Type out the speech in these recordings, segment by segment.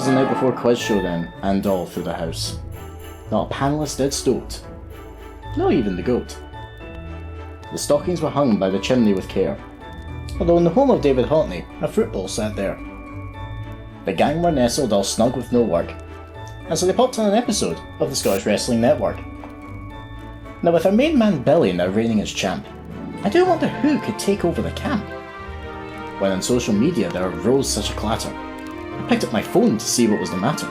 was the night before Quiz Showdown, and all through the house. Not a panellist did stoat. Not even the goat. The stockings were hung by the chimney with care, although in the home of David Haughney, a fruit bowl sat there. The gang were nestled all snug with no work, and so they popped on an episode of the Scottish Wrestling Network. Now with our main man Billy now reigning as champ, I do wonder who could take over the camp. When on social media there arose such a clatter, I picked up my phone to see what was the matter.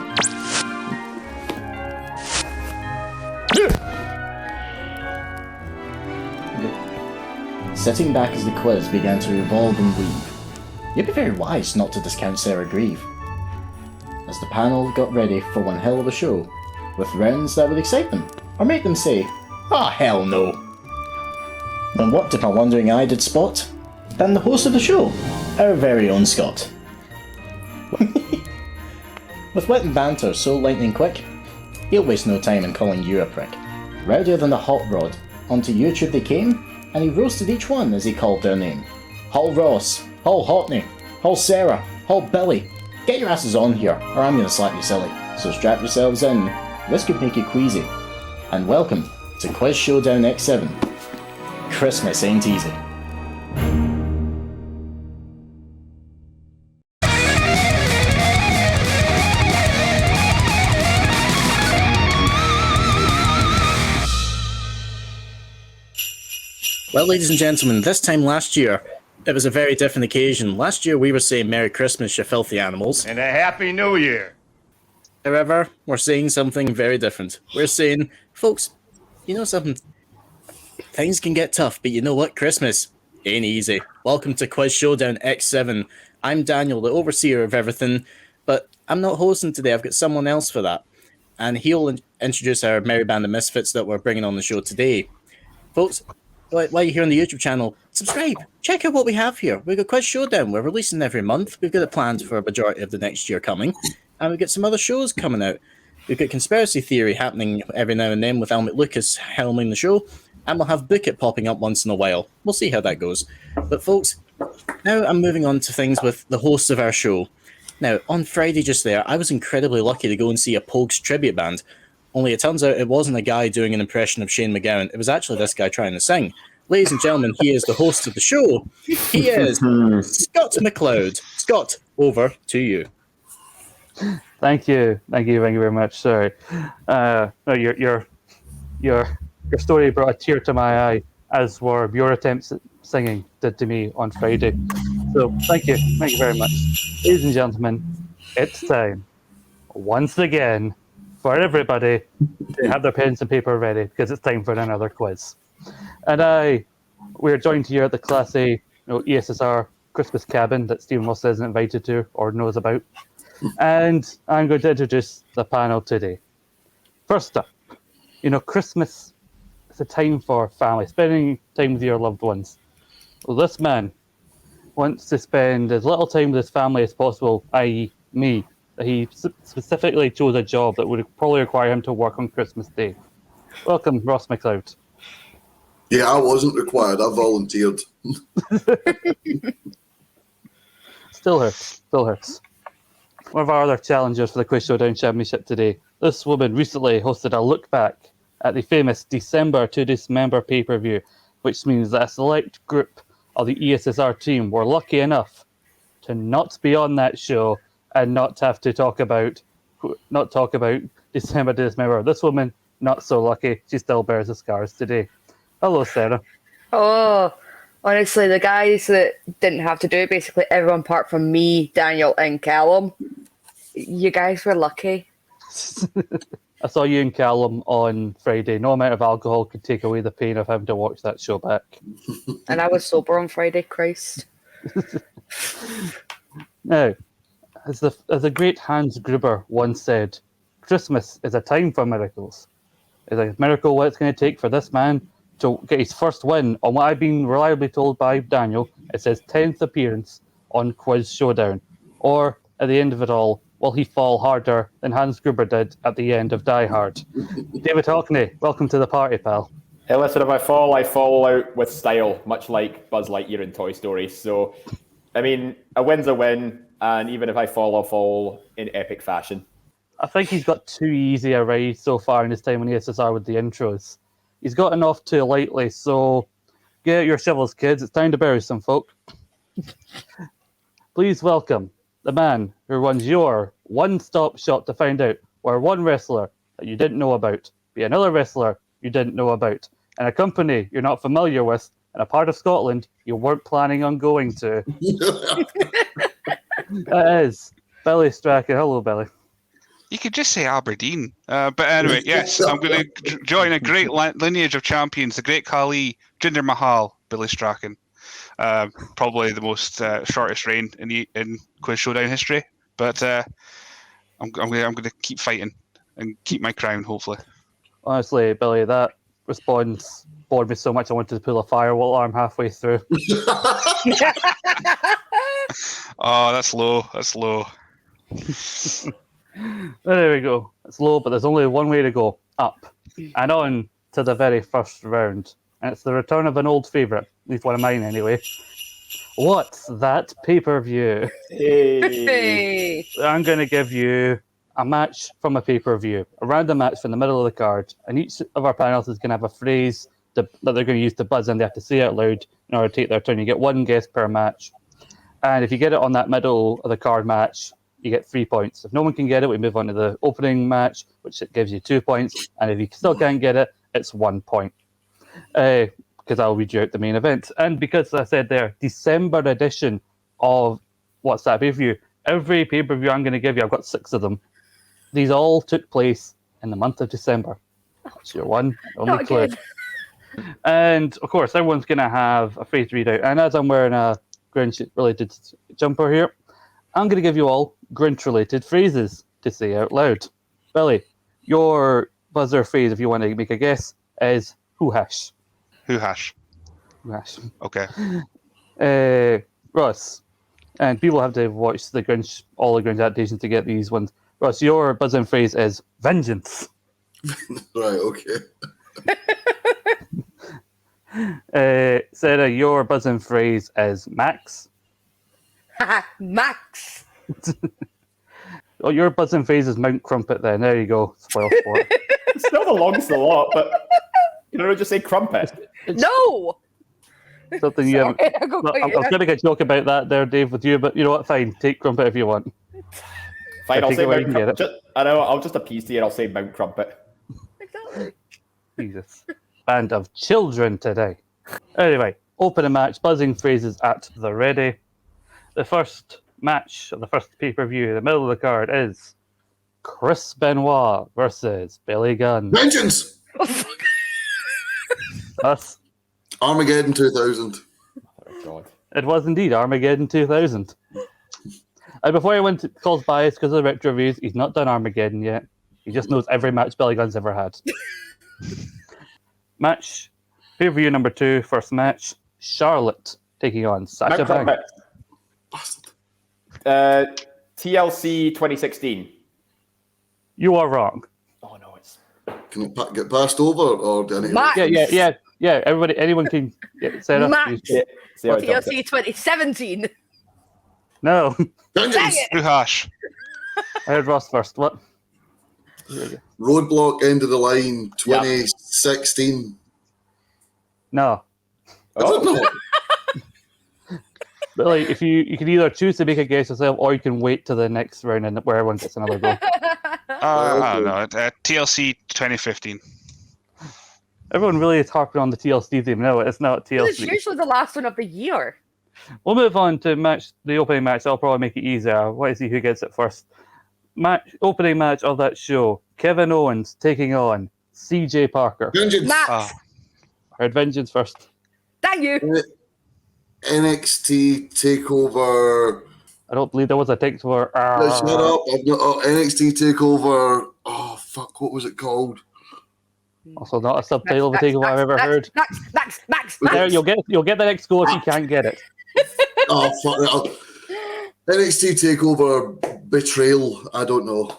Sitting back as the quiz began to revolve and weave, you'd be very wise not to discount Sarah Grieve. As the panel got ready for one hell of a show, with rounds that would excite them, or make them say, "Ah, hell no." And what did my wandering eye did spot? Than the host of the show, our very own Scott. With wit and banter so lightning quick, he'll waste no time in calling you a prick. Rowdier than the hot rod, onto YouTube they came, and he roasted each one as he called their name. Hall Ross, Hall Haughney, Hall Sarah, Hall Billy. Get your asses on here, or I'm gonna slap you silly. So strap yourselves in, this could make you queasy. And welcome to Quiz Showdown X7. Christmas ain't easy. Well, ladies and gentlemen, this time last year, it was a very different occasion. Last year we were saying Merry Christmas, you filthy animals. And a Happy New Year. However, we're saying something very different. We're saying, folks, you know something? Things can get tough, but you know what? Christmas ain't easy. Welcome to Quiz Showdown X7. I'm Daniel, the overseer of everything, but I'm not hosting today. I've got someone else for that. And he'll introduce our merry band of misfits that we're bringing on the show today. Folks, while you're here on the YouTube channel, subscribe. Check out what we have here. We've got Quiz Showdown. We're releasing every month. We've got it planned for a majority of the next year coming. And we've got some other shows coming out. We've got Conspiracy Theory happening every now and then with Elmit Lucas helming the show. And we'll have Book It popping up once in a while. We'll see how that goes. But folks, now I'm moving on to things with the hosts of our show. Now, on Friday just there, I was incredibly lucky to go and see a Pogues tribute band. Only it turns out it wasn't a guy doing an impression of Shane McGowan. It was actually this guy trying to sing. Ladies and gentlemen, he is the host of the show. He is Scott McLeod. Scott, over to you. Thank you very much. Sorry, no, your story brought a tear to my eye, as were your attempts at singing did to me on Friday. So thank you very much, ladies and gentlemen. It's time once again for everybody to have their pens and paper ready, because it's time for another quiz. And we're joined here at the Class A, ESSR Christmas cabin that Stephen Ross isn't invited to or knows about. And I'm going to introduce the panel today. First up, Christmas is a time for family, spending time with your loved ones. Well, this man wants to spend as little time with his family as possible, i.e. me. He specifically chose a job that would probably require him to work on Christmas Day. Welcome, Ross McLeod. Yeah, I wasn't required. I volunteered. Still hurts. One of our other challengers for the Quiz Showdown Championship today. This woman recently hosted a look back at the famous December to Dismember pay-per-view, which means that a select group of the ESSR team were lucky enough to not be on that show and not have to talk about December to Dismember. This woman, not so lucky. She still bears the scars today. Hello, Sarah. Oh, honestly, the guys that didn't have to do it, basically everyone apart from me, Daniel, and Callum, you guys were lucky. I saw you and Callum on Friday. No amount of alcohol could take away the pain of having to watch that show back. And I was sober on Friday, Christ. Now, as the great Hans Gruber once said, Christmas is a time for miracles. Is a miracle what it's going to take for this man to get his first win on what I've been reliably told by Daniel. It's his 10th appearance on Quiz Showdown. Or, at the end of it all, will he fall harder than Hans Gruber did at the end of Die Hard? David Haughney, welcome to the party, pal. Hey, listen, if I fall out with style, much like Buzz Lightyear in Toy Story. So, I mean, a win's a win. And even if I fall, I'll fall in epic fashion. I think he's got too easy a ride so far in his time on ESSR with the intros. He's gotten off too lightly, so get your shovels, kids. It's time to bury some folk. Please welcome the man who runs your one-stop shop to find out where one wrestler that you didn't know about be another wrestler you didn't know about, and a company you're not familiar with, and a part of Scotland you weren't planning on going to. That is Billy Strachan. Hello, Billy. You could just say Aberdeen. But anyway, yes, I'm going to join a great lineage of champions, the great Khali, Jinder Mahal, Billy Strachan. Probably the most shortest reign in Quiz Showdown history. But I'm going to keep fighting and keep my crown, hopefully. Honestly, Billy, that response bored me so much I wanted to pull a firewall arm halfway through. Oh, that's low. That's low. There we go. It's low, but there's only one way to go, up. And on to the very first round. And it's the return of an old favourite, at least one of mine anyway. What's that pay-per-view? Hey. I'm going to give you a match from a pay-per-view, a random match from the middle of the card. And each of our panelists is going to have a phrase that they're going to use to buzz, and they have to say it out loud in order to take their turn. You get one guess per match. And if you get it on that middle of the card match, you get 3 points. If no one can get it, we move on to the opening match, which it gives you 2 points. And if you still can't get it, it's 1 point. Because I'll read you out the main event. And because I said there, December edition of What's That Pay-Per-View, every pay-per-view I'm going to give you, I've got 6 of them. These all took place in the month of December. That's your one, only clue. And, of course, everyone's going to have a phrase to read out. And as I'm wearing a Grinch-related jumper here, I'm going to give you all Grinch-related phrases to say out loud. Billy, your buzzer phrase, if you want to make a guess, is hoo-hash. Hoo-hash. Hoo-hash. Okay. Ross, and people have to watch the Grinch, all the Grinch adaptations to get these ones. Ross, your buzzing phrase is vengeance. Right, okay. Sarah, your buzzing phrase is Max. Max. Oh, your buzzing phrase is Mount Crumpet then. There you go. Spoil sport. It's still the longest a lot, but you know, just say crumpet. No. Something you haven't. Sorry, No, I was going to get a joke about that there, Dave, with you, but you know what? Fine. Take Crumpet if you want. Fine, I'll take say it where you Mount can get Crumpet. I know, I'll just appease to you and I'll say Mount Crumpet. Exactly. Jesus. Band of children today. Anyway, opening match, buzzing phrases at the ready. The first match of the first pay-per-view, the middle of the card, is Chris Benoit versus Billy Gunn. Vengeance! Us. Armageddon 2000. Oh, God. It was indeed Armageddon 2000. And before I went to calls bias because of the retro reviews, he's not done Armageddon yet. He just knows every match Billy Gunn's ever had. Match, pay-per-view number 2, first match, Charlotte taking on Sasha Mount Banks. Crumpet. TLC 2016. You are wrong. Oh, no, it's... Can it get passed over, or do I need Max. Yeah. Everybody, anyone can. Yeah, Sarah. Max. you- See how it does TLC 2017. No, Vengeance! Dang it. Hoo-hash. I heard Ross first. What? Roadblock, end of the line, 2016. No. Oh. No. But like, if you can either choose to make a guess yourself, or you can wait to the next round and where everyone gets another go. I don't know. TLC 2015. Everyone really is harping on the TLC theme. No, it's not It's TLC. usually the last one of the year. We'll move on to the opening match. I'll probably make it easier. I want to see who gets it first. Opening match of that show. Kevin Owens taking on CJ Parker. Vengeance! Max. Oh. Heard vengeance first. Thank you. NXT TakeOver. I don't believe there was a text for. Shut up. NXT TakeOver. Oh, fuck. What was it called? Also, not a subtitle of a takeover I've ever heard. Max. There, you'll get the next go if you can't get it. Oh, fuck it. NXT TakeOver Betrayal. I don't know.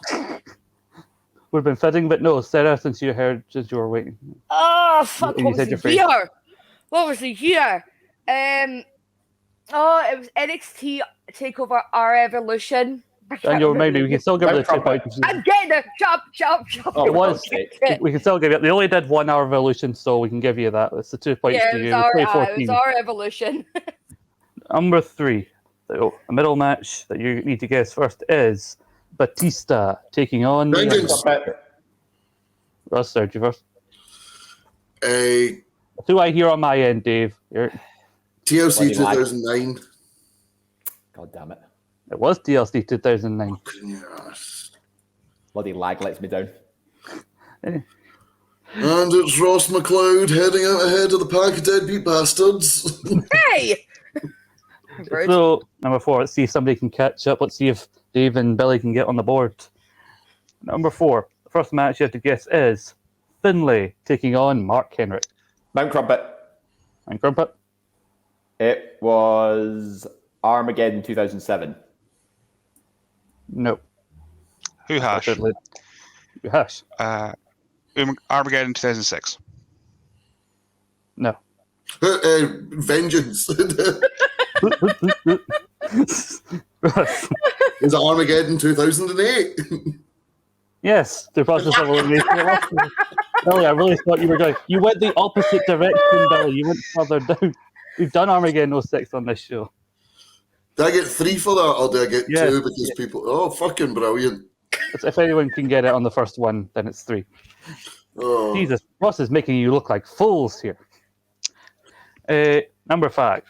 Would have been fitting, but no, Sarah, since you were waiting. Oh, fuck. And you What was said your the phrase. year? What was the year? It was NXT Takeover Our Evolution. And you'll remind me, we can still give it the 2 points. I'm getting it! Chop. Oh, It was. okay. We can still give it. They only did 1 hour evolution, so we can give you that. It's the 2 points Yeah, to it you. was, We play it 14. was Our Evolution. Number 3. So, a middle match that you need to guess first is Batista taking on. Vengeance. Russ, start you first. TLC That's who I hear on my end, Dave. TLC 2009. God damn it. It was TLC 2009. Yes. Bloody lag lets me down. And it's Ross McLeod heading out ahead of the pack of deadbeat bastards. Hey! Rude. So, number 4, let's see if somebody can catch up. Let's see if Dave and Billy can get on the board. Number 4, the first match you have to guess is Finlay taking on Mark Henry. Mount Crumpet. And Crumpet? It was Armageddon 2007. No. Who hash? Hash? Armageddon 2006. No. Vengeance. Russ? Is it Armageddon 2008? Yes, the process of elimination. Billy, I really thought you were going. You went the opposite direction, Billy. You went further down. We've done Armageddon 06 on this show. Do I get 3 for that, or do I get Yes. 2 because people... Oh, fucking brilliant. If anyone can get it on the first one, then it's 3. Oh. Jesus, Ross is making you look like fools here. Number 5.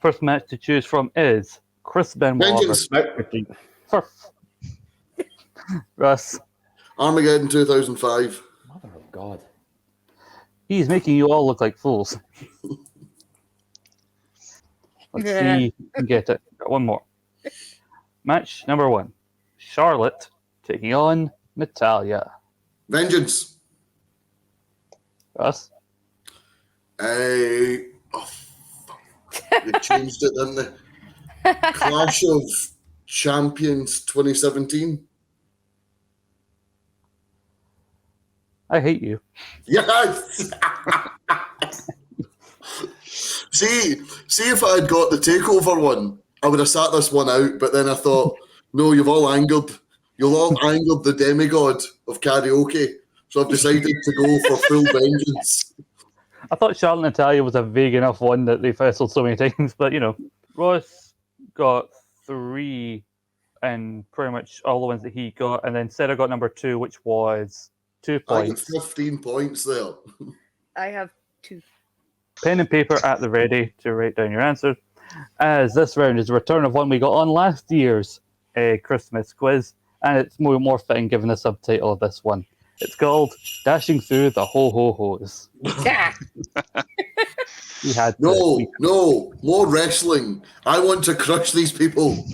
First match to choose from is Chris Benoit Vengeance. versus Russ. Armageddon 2005. Mother of God. He's making you all look like fools. Let's see if you can get it. Got one more. Match number 1. Charlotte taking on Natalia. Vengeance. Russ? They changed it, didn't they? Clash of Champions 2017. I hate you. Yes! See if I had got the takeover one, I would have sat this one out, but then I thought, no, you've all angered the demigod of karaoke. So I've decided to go for full vengeance. I thought Charlotte and Natalia was a vague enough one that they've wrestled so many times, but Ross got 3 and pretty much all the ones that he got, and then Sarah got number 2, which was 2 I got points. 15 points there. I have 2. Pen and paper at the ready to write down your answers, as this round is a return of one we got on last year's Christmas quiz, and it's more fitting given the subtitle of this one. It's called Dashing Through the Ho-Ho-Hos. Yeah. We had No, more wrestling. I want to crush these people.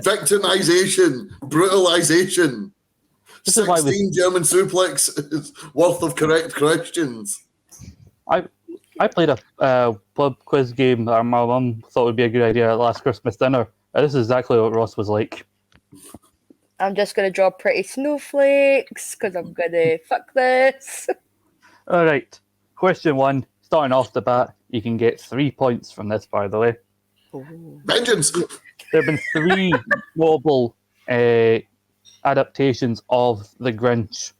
Victimization, brutalization. This is why 16 German suplex worth of correct questions. I played a pub quiz game that my mum thought would be a good idea at last Christmas dinner. And this is exactly what Ross was like. I'm just going to draw pretty snowflakes because I'm going to fuck this. All right. Question 1. Starting off the bat, you can get 3 points from this, by the way. Vengeance. There have been 3 global adaptations of The Grinch.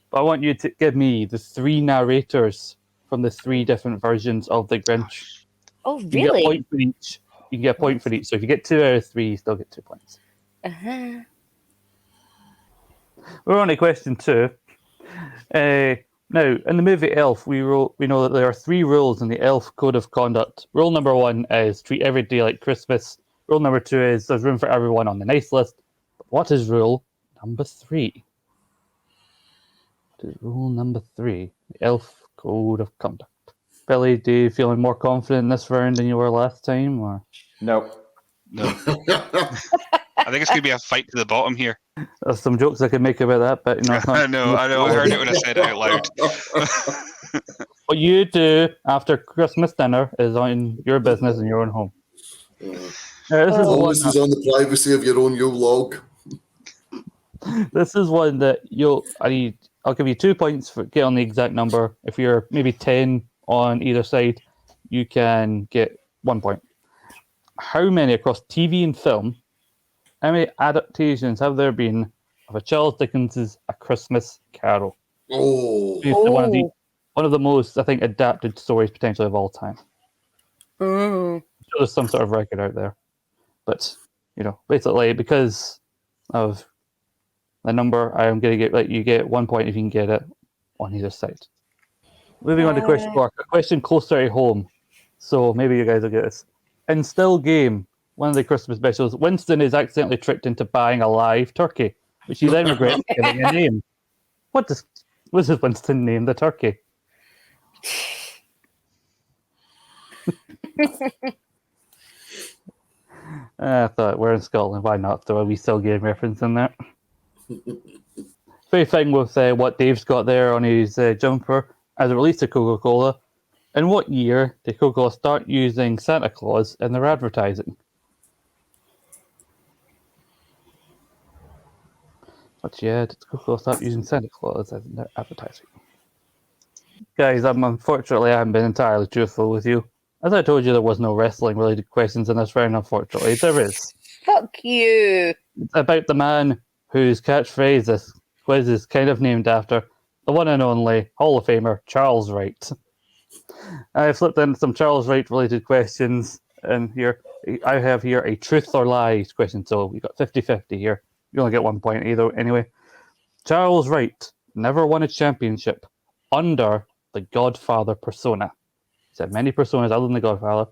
But I want you to give me the 3 narrators from the 3 different versions of The Grinch. Oh, You can get a really? point for each. You can get a point for each. So if you get 2 out of 3, you still get 2 points. Uh-huh. We're on to question 2. Now, in the movie Elf, we know that there are 3 rules in the Elf Code of Conduct. Rule number 1 is treat every day like Christmas. Rule number 2 is there's room for everyone on the nice list. But what is rule number 3? What is rule number 3? The Elf Code of Conduct. Billy, do you feeling more confident in this round than you were last time? Or No. I think it's going to be a fight to the bottom here. there's some jokes I could make about that, but it's not. I know. I heard it when I said it out loud. What you do after Christmas dinner is on your business in your own home. This is the one This is on the privacy of your own Yule log. This is one that I'll give you 2 points for get on the exact number. If you're maybe 10 on either side, you can get 1 point. how many across TV and film, how many adaptations have there been of a Charles Dickens's A Christmas Carol? Oh, It's one of the most, I think, adapted stories potentially of all time. Oh. I'm sure there's some sort of record out there. But, basically, because of the number, I am going to get, you get 1 point if you can get it on either side. Moving on to question 4. A question closer to home. So maybe you guys will get this. In Still Game, one of the Christmas specials, Winston is accidentally tricked into buying a live turkey, which he then regrets giving a name. What does Winston name the turkey? I thought we're in Scotland. Why not throw a wee Still Game reference in there? Very thing with what Dave's got there on his jumper as it relates to Coca-Cola. In what year did Coca-Cola start using Santa Claus in their advertising? What year did Coca-Cola start using Santa Claus in their advertising? Guys, unfortunately, I haven't been entirely truthful with you. As I told you, there was no wrestling-related questions in this round, unfortunately. There is. Fuck you. It's about the man whose catchphrase this quiz is kind of named after, the one and only Hall of Famer, Charles Wright. I flipped in some Charles Wright-related questions, and here I have here a truth or lies question, so we got 50-50 here. You only get 1 point either, anyway. Charles Wright never won a championship under the Godfather persona. He had many personas other than the Godfather,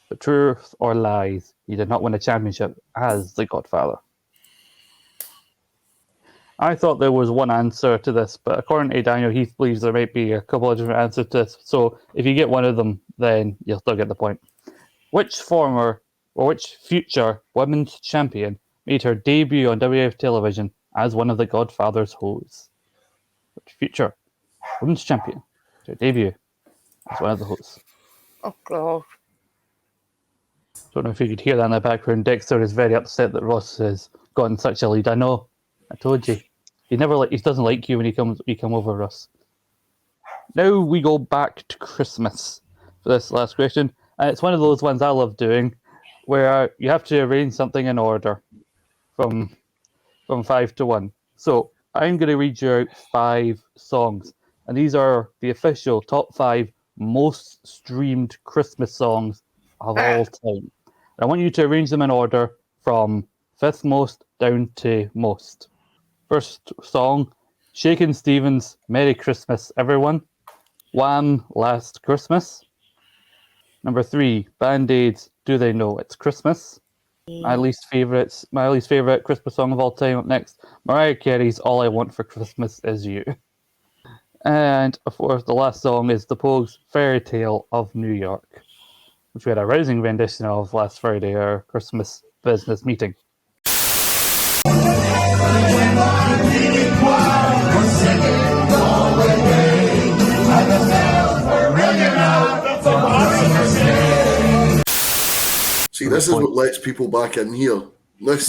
but truth or lies, he did not win a championship as the Godfather. I thought there was one answer to this, but according to Daniel, he believes there might be a couple of different answers to this. So if you get one of them, then you'll still get the point. Which future women's champion made her debut on WWF television as one of the Godfather's hosts? Which future women's champion made her debut as one of the hosts? Oh, God. Don't know if you could hear that in the background. Dexter is very upset that Ross has gotten such a lead. I know. I told you. He doesn't like you when you come over, Russ. Now we go back to Christmas for this last question. And it's one of those ones I love doing, where you have to arrange something in order from 5 to 1. So I'm going to read you out 5 songs, and these are the official top 5 most streamed Christmas songs of all time. And I want you to arrange them in order from 5th most down to most. First song, Shakin' Stevens, Merry Christmas, Everyone. Wham, Last Christmas. Number 3, Band-Aids, Do They Know It's Christmas? My least favourite Christmas song of all time. Up next, Mariah Carey's All I Want for Christmas Is You. And of course, the last song is The Pogues' Fairy Tale of New York, which we had a rousing rendition of last Friday, our Christmas business meeting. See, this is what lets people back in here. This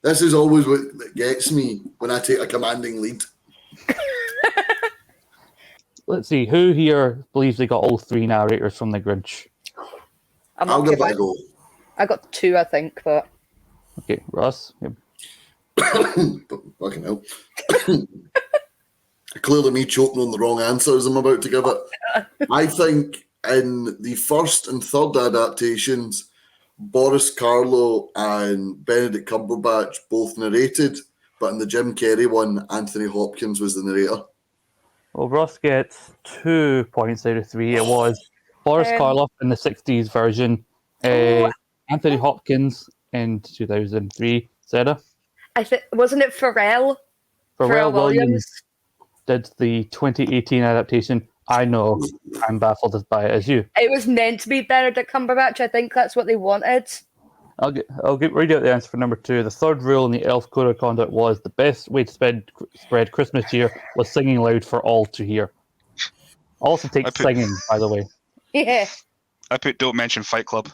is always what gets me when I take a commanding lead. Let's see, who here believes they got all 3 narrators from The Grinch? I'll give it a go. I got 2, I think, but... Okay, Ross? Yep. Fucking hell. Clearly me choking on the wrong answers I'm about to give it. I think in the first and third adaptations, Boris Karloff and Benedict Cumberbatch both narrated, but in the Jim Carrey one, Anthony Hopkins was the narrator. Well, Ross gets 2 points out of 3. It was Boris Karloff in the 60s version, Anthony Hopkins in 2003. Sarah? Wasn't it Pharrell? Pharrell Williams did the 2018 adaptation. I know. I'm baffled by it as you. It was meant to be Benedict Cumberbatch. I think that's what they wanted. I'll read out the answer for number 2. The third rule in the Elf Code of Conduct was the best way to spread Christmas cheer was singing loud for all to hear. Also takes singing, by the way. Yeah. I put don't mention Fight Club.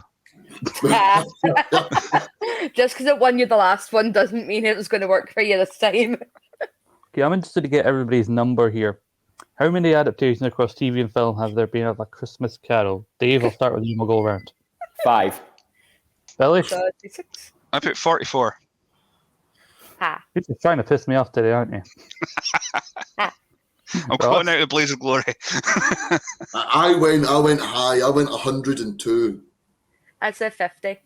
Just because it won you the last one doesn't mean it was going to work for you this time. Okay, I'm interested to get everybody's number here. How many adaptations across TV and film have there been of A Christmas Carol? Dave, I'll start with you and we'll go around. 5. Billy, 36. I put 44. Ha. you're just trying to piss me off today, aren't you? I'm calling out the blaze of glory. I went high. I went 102. I'd say 50.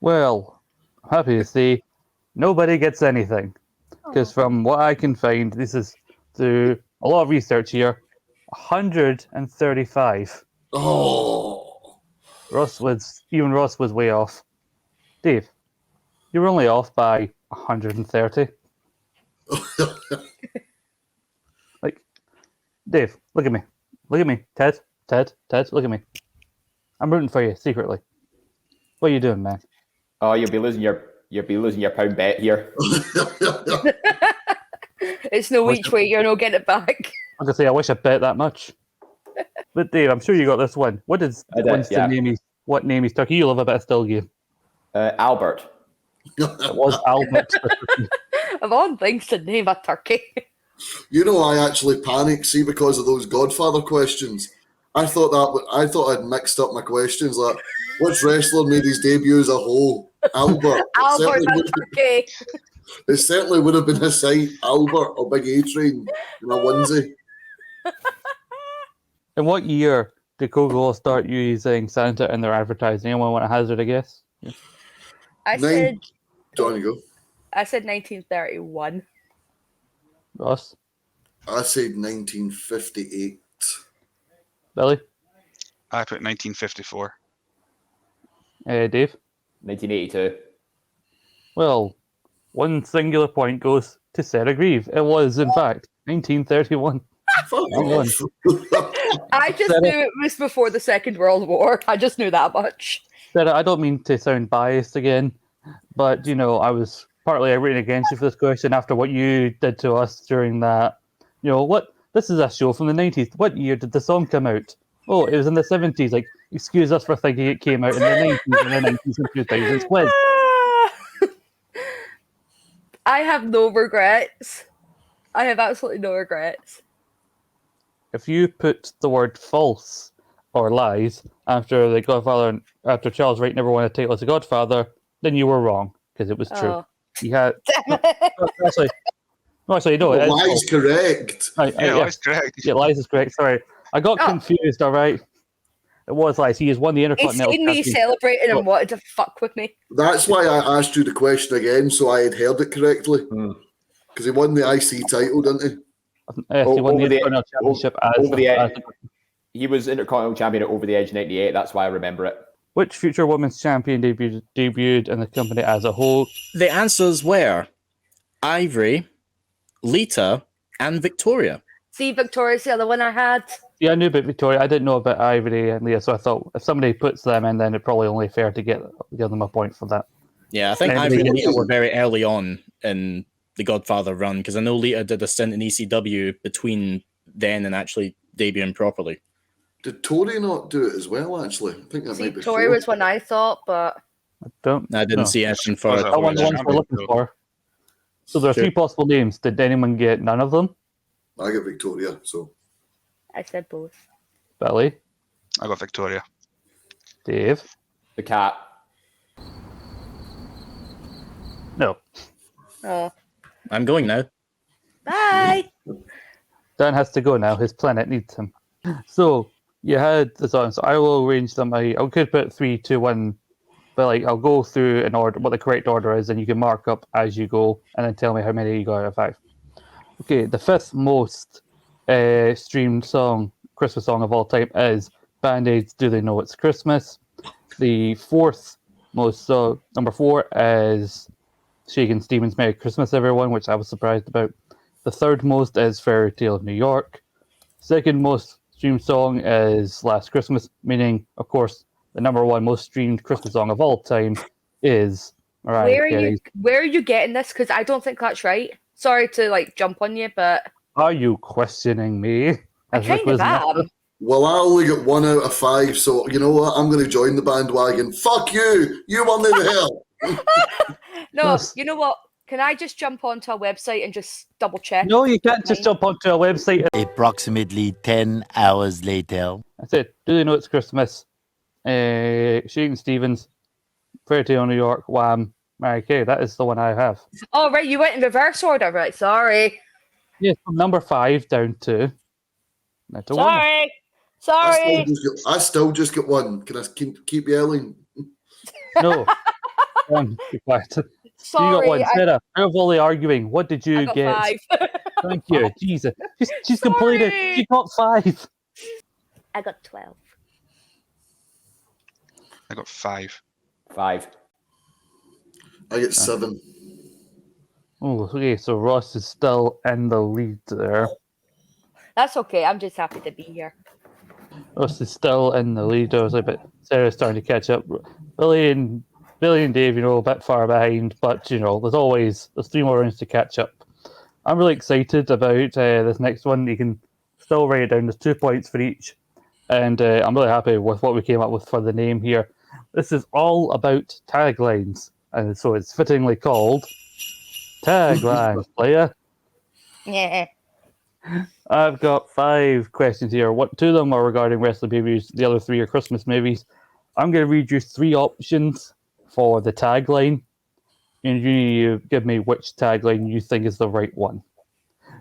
Well, I'm happy to see nobody gets anything. Because from what I can find, this is through a lot of research here, 135. Oh. Ross was way off. Dave, you were only off by 130. Like, Dave, look at me. Look at me. Ted, look at me. I'm rooting for you secretly. What are you doing, man? Oh, you'll be losing your pound bet here. It's no each way, you're no getting it back. I was gonna say I wish I bet that much. But Dave, I'm sure you got this one. What is I did, Winston yeah. name his what name his turkey? You love a bit of still game. Albert. It was Albert. Of all things to name a turkey. You know, I actually panicked, see, because of those Godfather questions. I thought I'd mixed up my questions. Like, which wrestler made his debut as a whole? Albert. Albert and turkey. It certainly would have been a sight. Albert or Big A-Train in a onesie. In what year did Coca-Cola start using Santa in their advertising? Anyone want to hazard a guess? I said 1931. Ross? I said 1958. Billy? I put 1954. Dave? 1982. Well, one singular point goes to Sarah Grieve. It was, in fact, 1931. Fuck Hang off. I just knew it was before the Second World War. I just knew that much. Sarah, I don't mean to sound biased again, but, you know, I was partly rooting against you for this question after what you did to us during that. You know, what? This is a show from the 90s. What year did the song come out? Oh, it was in the 70s. Like, excuse us for thinking it came out in the 90s and the 90s and 2000s. Quiz. I have no regrets. I have absolutely no regrets. If you put the word false or lies after the Godfather, after Charles Wright never won a title as a Godfather, then you were wrong because it was true. Oh. You had Damn it. actually, no, it is Lies false. correct. Yeah, that's correct. Yeah, lies is correct. Sorry, I got Oh. confused. All right, it was lies. He has won the He Intercontinental seen me Championship. celebrating and wanted to fuck with me. That's why I asked you the question again, so I had heard it correctly. Because he won the IC title, didn't he? Yes, he won the over the- Intercontinental Championship over the as He was Intercontinental Champion at Over the Edge 98. That's why I remember it. which future women's champion debuted in the company as a whole? The answers were Ivory, Lita, and Victoria. See, Victoria's the other one I had. Yeah, I knew about Victoria. I didn't know about Ivory and Leah, so I thought if somebody puts them in, then it's probably only fair to give them a point for that. Yeah, I think Anybody- Ivory and Lita were very early on in the Godfather run, because I know Lita did a stint in ECW between then and actually debuting properly. Did Tori not do it as well, actually? I think that See, might be Victoria was one I thought, but I didn't I see anything for it. Oh, That one the ones we're looking for. So there are Sure. three possible names. Did anyone get none of them? I get Victoria, so. I said both. Billy, I got Victoria. Dave, The cat. no. Oh, I'm going now. bye. Dan has to go now. His planet needs him. So you had the songs. So I will arrange them. I could put 3, 2, 1, but like I'll go through in order what the correct order is, and you can mark up as you go, and then tell me how many you got out of 5. Okay, the 5th most streamed song, Christmas song of all time, is Band-Aids' "Do They Know It's Christmas." The 4th most, so number 4 is Shakin' Stevens' "Merry Christmas, Everyone," which I was surprised about. The 3rd most is Fairy Tale of New York. 2nd most streamed song is Last Christmas, meaning, of course, the number 1 most streamed Christmas song of all time is Mariah Carey's. Where are you getting this? Because I don't think that's right. Sorry to jump on you, but Are you questioning me? I As kind Rick was of am. not- Well, I only got 1 out of 5, so you know what? I'm going to join the bandwagon. Fuck you! You won in hell! No, Yes. you know what? Can I just jump onto a website and just double check? No, you can't just jump onto a website. Approximately 10 hours later. I said, "Do they know it's Christmas?" Shakin' Stevens, Fairy Tale New York, Wham, Mary Kay. That is the one I have. Oh, right, you went in reverse order. Right, sorry. Yes, from number 5 down to... Sorry. I still just get one. Can I keep yelling? No. One, be quiet. Sorry. You got one. Sarah, out of all the arguing, what did you I got get? 5. Thank you. Jesus. She's completed. She got 5. I got 12. I got 5. 5. I get 7. Oh, okay, so Ross is still in the lead there. That's okay. I'm just happy to be here. Ross is still in the lead. I was like, but Sarah's starting to catch up. Billy and Dave, a bit far behind, but there's 3 more rounds to catch up. I'm really excited about this next one. You can still write it down. There's 2 points for each, and I'm really happy with what we came up with for the name here. This is all about taglines, and so it's fittingly called Lines Playa. Yeah. I've got 5 questions here. 2 of them are regarding wrestling movies. The other 3 are Christmas movies. I'm going to read you 3 options for the tagline, and you need to give me which tagline you think is the right one.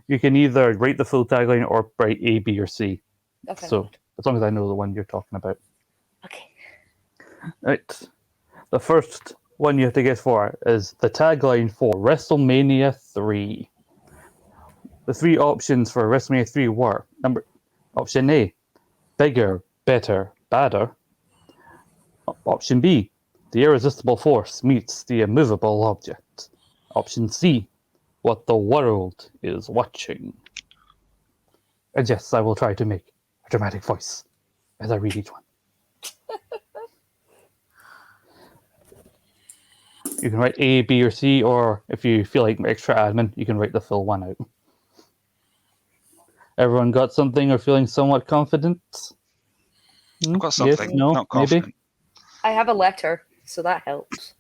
You can either write the full tagline or write A, B, or C. Okay. So as long as I know the one you're talking about. Okay. Right. The first one you have to guess for is the tagline for WrestleMania 3. The 3 options for WrestleMania 3 were option A, bigger, better, badder. Option B, the irresistible force meets the immovable object. Option C, what the world is watching. And yes, I will try to make a dramatic voice as I read each one. You can write A, B, or C, or if you feel like extra admin, you can write the full one out. Everyone got something or feeling somewhat confident? I've got something. Yes, no, Not confident. maybe? I have a letter, so that helps.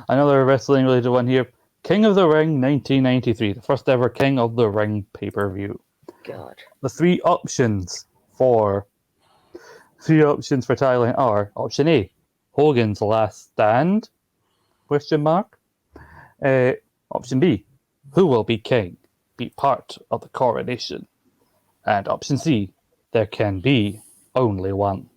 Another wrestling related one here. King of the Ring 1993, the first ever King of the Ring pay-per-view. God. The 3 options for tagline are option A, Hogan's Last Stand? ? Option B, who will be king? Be part of the coronation. And option C, there can be only one.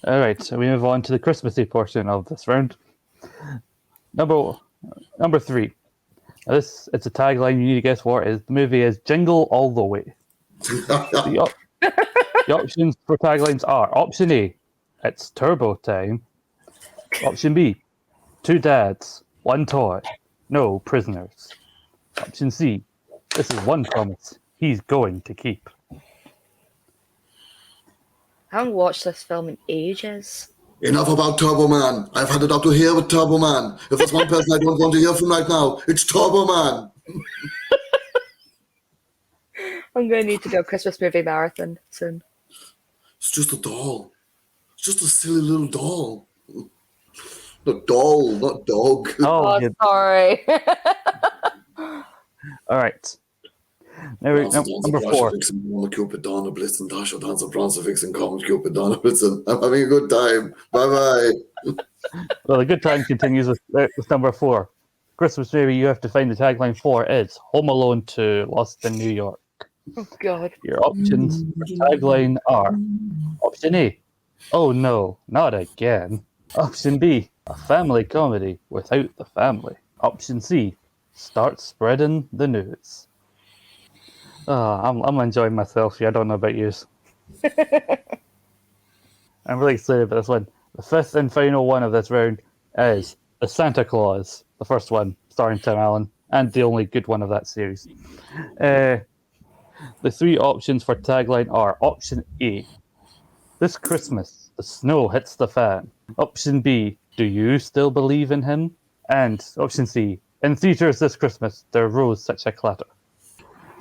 All right, so we move on to the Christmassy portion of this round. Number 3. Now it's a tagline you need to guess what is. The movie is Jingle All the Way. The options for taglines are option A, it's turbo time. Option B, 2 dads, 1 toy, no prisoners. Option C, this is one promise he's going to keep. I haven't watched this film in ages. Enough about Turbo Man. I've had it up to here with Turbo Man. If there's one person I don't want to hear from right now, it's Turbo Man. I'm going to need to do a Christmas movie marathon soon. It's just a doll. It's just a silly little doll. Not doll, not dog. Oh, Sorry. all right. Number 4. Cupid, Donna Blitzen, Dasher, Dancer, Prancer, Vixen, Comet, Cupid, Donna Blitzen. I'm having a good time. Bye-bye. Well, the good time continues with number 4. Christmas movie you have to find the tagline for is Home Alone 2, Lost in New York. Oh, God. Your options for tagline are option A, oh no, not again. Option B, a family comedy without the family. Option C, start spreading the news. I'm enjoying myself here. I don't know about you. I'm really excited about this one. The 5th and final one of this round is The Santa Claus, the first one, starring Tim Allen, and the only good one of that series. The 3 options for tagline are option A, this Christmas, the snow hits the fan. Option B, do you still believe in him? And option C, in theaters this Christmas, there rose such a clatter.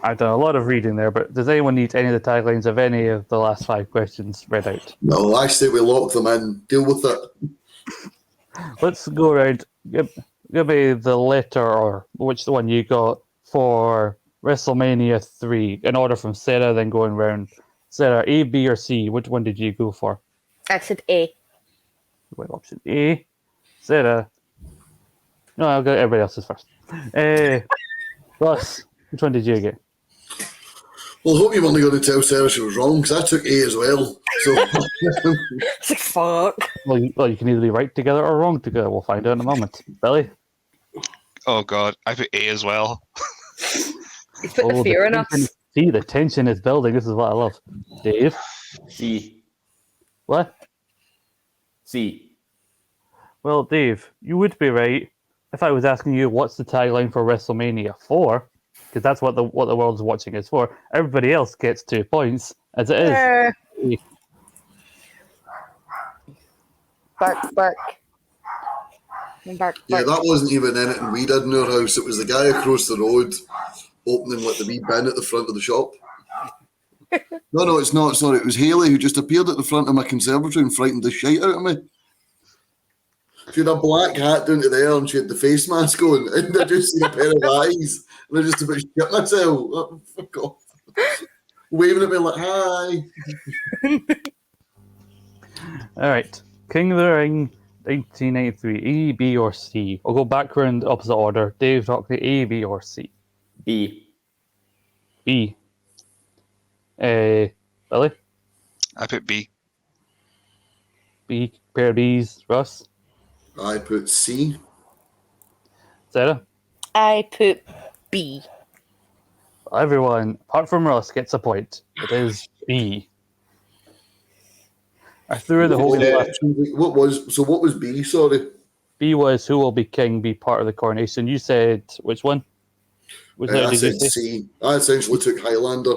I've done a lot of reading there, but does anyone need any of the taglines of any of the last 5 questions read out? No, I say we lock them in. Deal with it. Let's go around. Give me the letter or which one you got for WrestleMania 3 in order from Sarah, then going round. Sarah, A, B, or C? Which one did you go for? I said A. You went option A. Sarah. No, I'll go everybody else's first. Ross, which one did you get? Well, I hope you weren't going to tell Sarah she was wrong, because I took A as well. So It's like, fuck. Well, you can either be right together or wrong together. We'll find out in a moment. Billy? Oh God, I put A as well. He's put the fear in us. See, the tension is building. This is what I love. Dave? C. What? C. Well, Dave, you would be right if I was asking you what's the tagline for WrestleMania 4, because that's what the world's watching is for. Everybody else gets 2 points, as it is. Bark, bark. Bark, yeah, bark. that wasn't even anything we did in our house. It was the guy across the road opening like the wee bin at the front of the shop. No, it's not. Sorry, it was Haley who just appeared at the front of my conservatory and frightened the shite out of me. She had a black hat down to there and she had the face mask on, and I just seen a pair of eyes, and I just about shit myself. Oh, fuck off. Waving at me like, hi. All right. King of the Ring, 1993. A, B, or C? I'll go backward opposite order. Dave, Haughney, A, B, or C? B. B. Billy? I put B. B. Pair of B's. Russ? I put C. Sarah? I put B. Everyone, apart from Russ, gets a point. It is B. I threw the whole What was B? Sorry. B was who will be king, be part of the coronation. You said which one? I said C. I essentially took Highlander.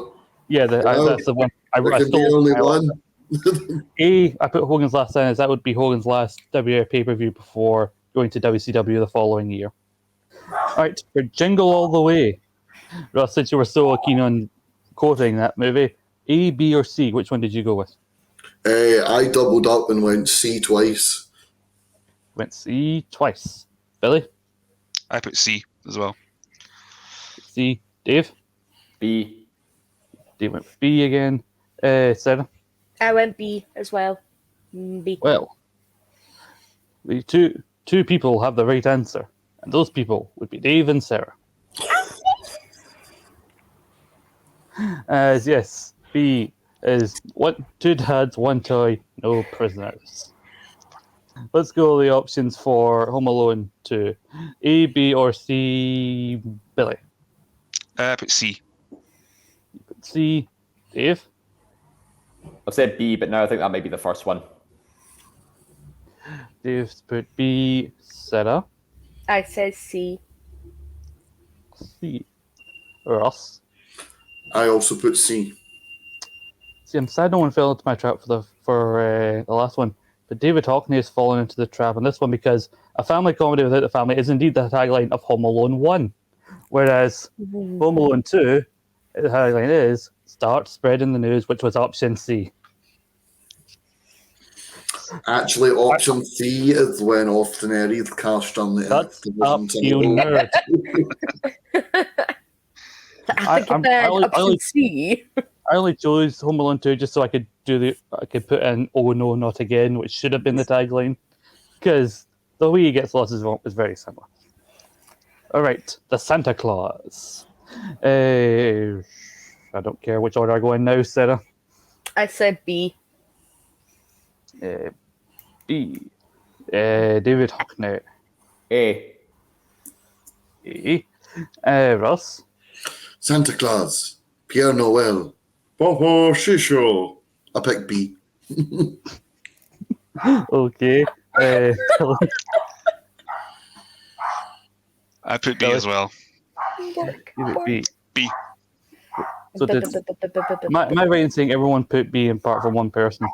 Yeah, that's the one. I can be stole only Highlander. one. A, I put Hogan's last dance. That would be Hogan's last WWF pay-per-view before going to WCW the following year. All right, for Jingle All the Way. Ross, since you were so keen on quoting that movie, A, B, or C? Which one did you go with? I doubled up and went C twice. Went C twice. Billy? I put C as well. C. Dave? B. Dave went B again. Sarah? I went B as well. B. Well, the two people have the right answer, and those people would be Dave and Sarah. As yes, B is two dads, one toy, no prisoners. Let's go the options for Home Alone 2. A, B, or C, Billy? I put C. C, Dave? I've said B, but now I think that might be the first one. Dave's put B, Sarah? I said C. C. Ross? I also put C. See, I'm sad no one fell into my trap for the last one, but David Haughney has fallen into the trap on this one because a family comedy without a family is indeed the tagline of Home Alone 1, whereas Home Alone 2, the tagline is start spreading the news, which was option C. Actually, option C is when often Eddie's cast on the That's up you nerd. I think option C. I only chose Home Alone 2 just so I could put in "Oh no, not again," which should have been the tagline, because the way he gets lost is very similar. All right, the Santa Claus. I don't care which order I go in now, Sarah. I said B. B. David Haughney. A. A. Ross. Santa Claus. Pierre Noel. Papa Shisho. I picked B. Okay. I put B as well. B. B. So am I right in saying everyone put B apart from one person?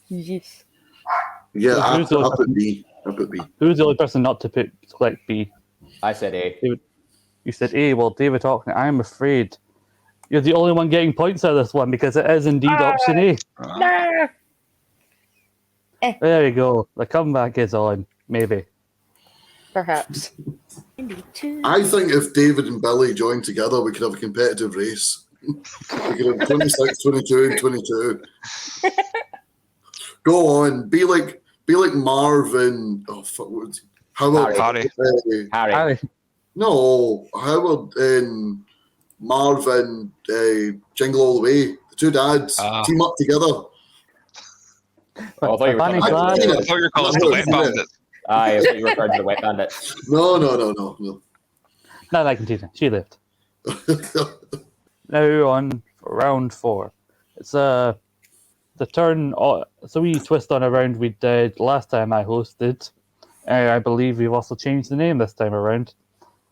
Yes. Yeah, So I who's the put B. I put B. Who's the only person not to select B? I said A. You said A. Well, David Haughney, I'm afraid you're the only one getting points out of this one because it is indeed option A. No. There you go. The comeback is on. Maybe. Perhaps. I think if David and Billy joined together, we could have a competitive race. We could have 26, 22, and 22. Go on, be like Marv and Howard. Harry. Harry. No, Howard and Marv and Jingle All the Way. The two dads team up together. Oh, I thought you were Funny talking about I thought you were calling us the Wet Bandits. I thought you were referring to the Wet Bandits. No. No, I can teach. She lived. Now on for round 4. It's the turn. So we twist on a round we did last time I hosted. I believe we've also changed the name this time around.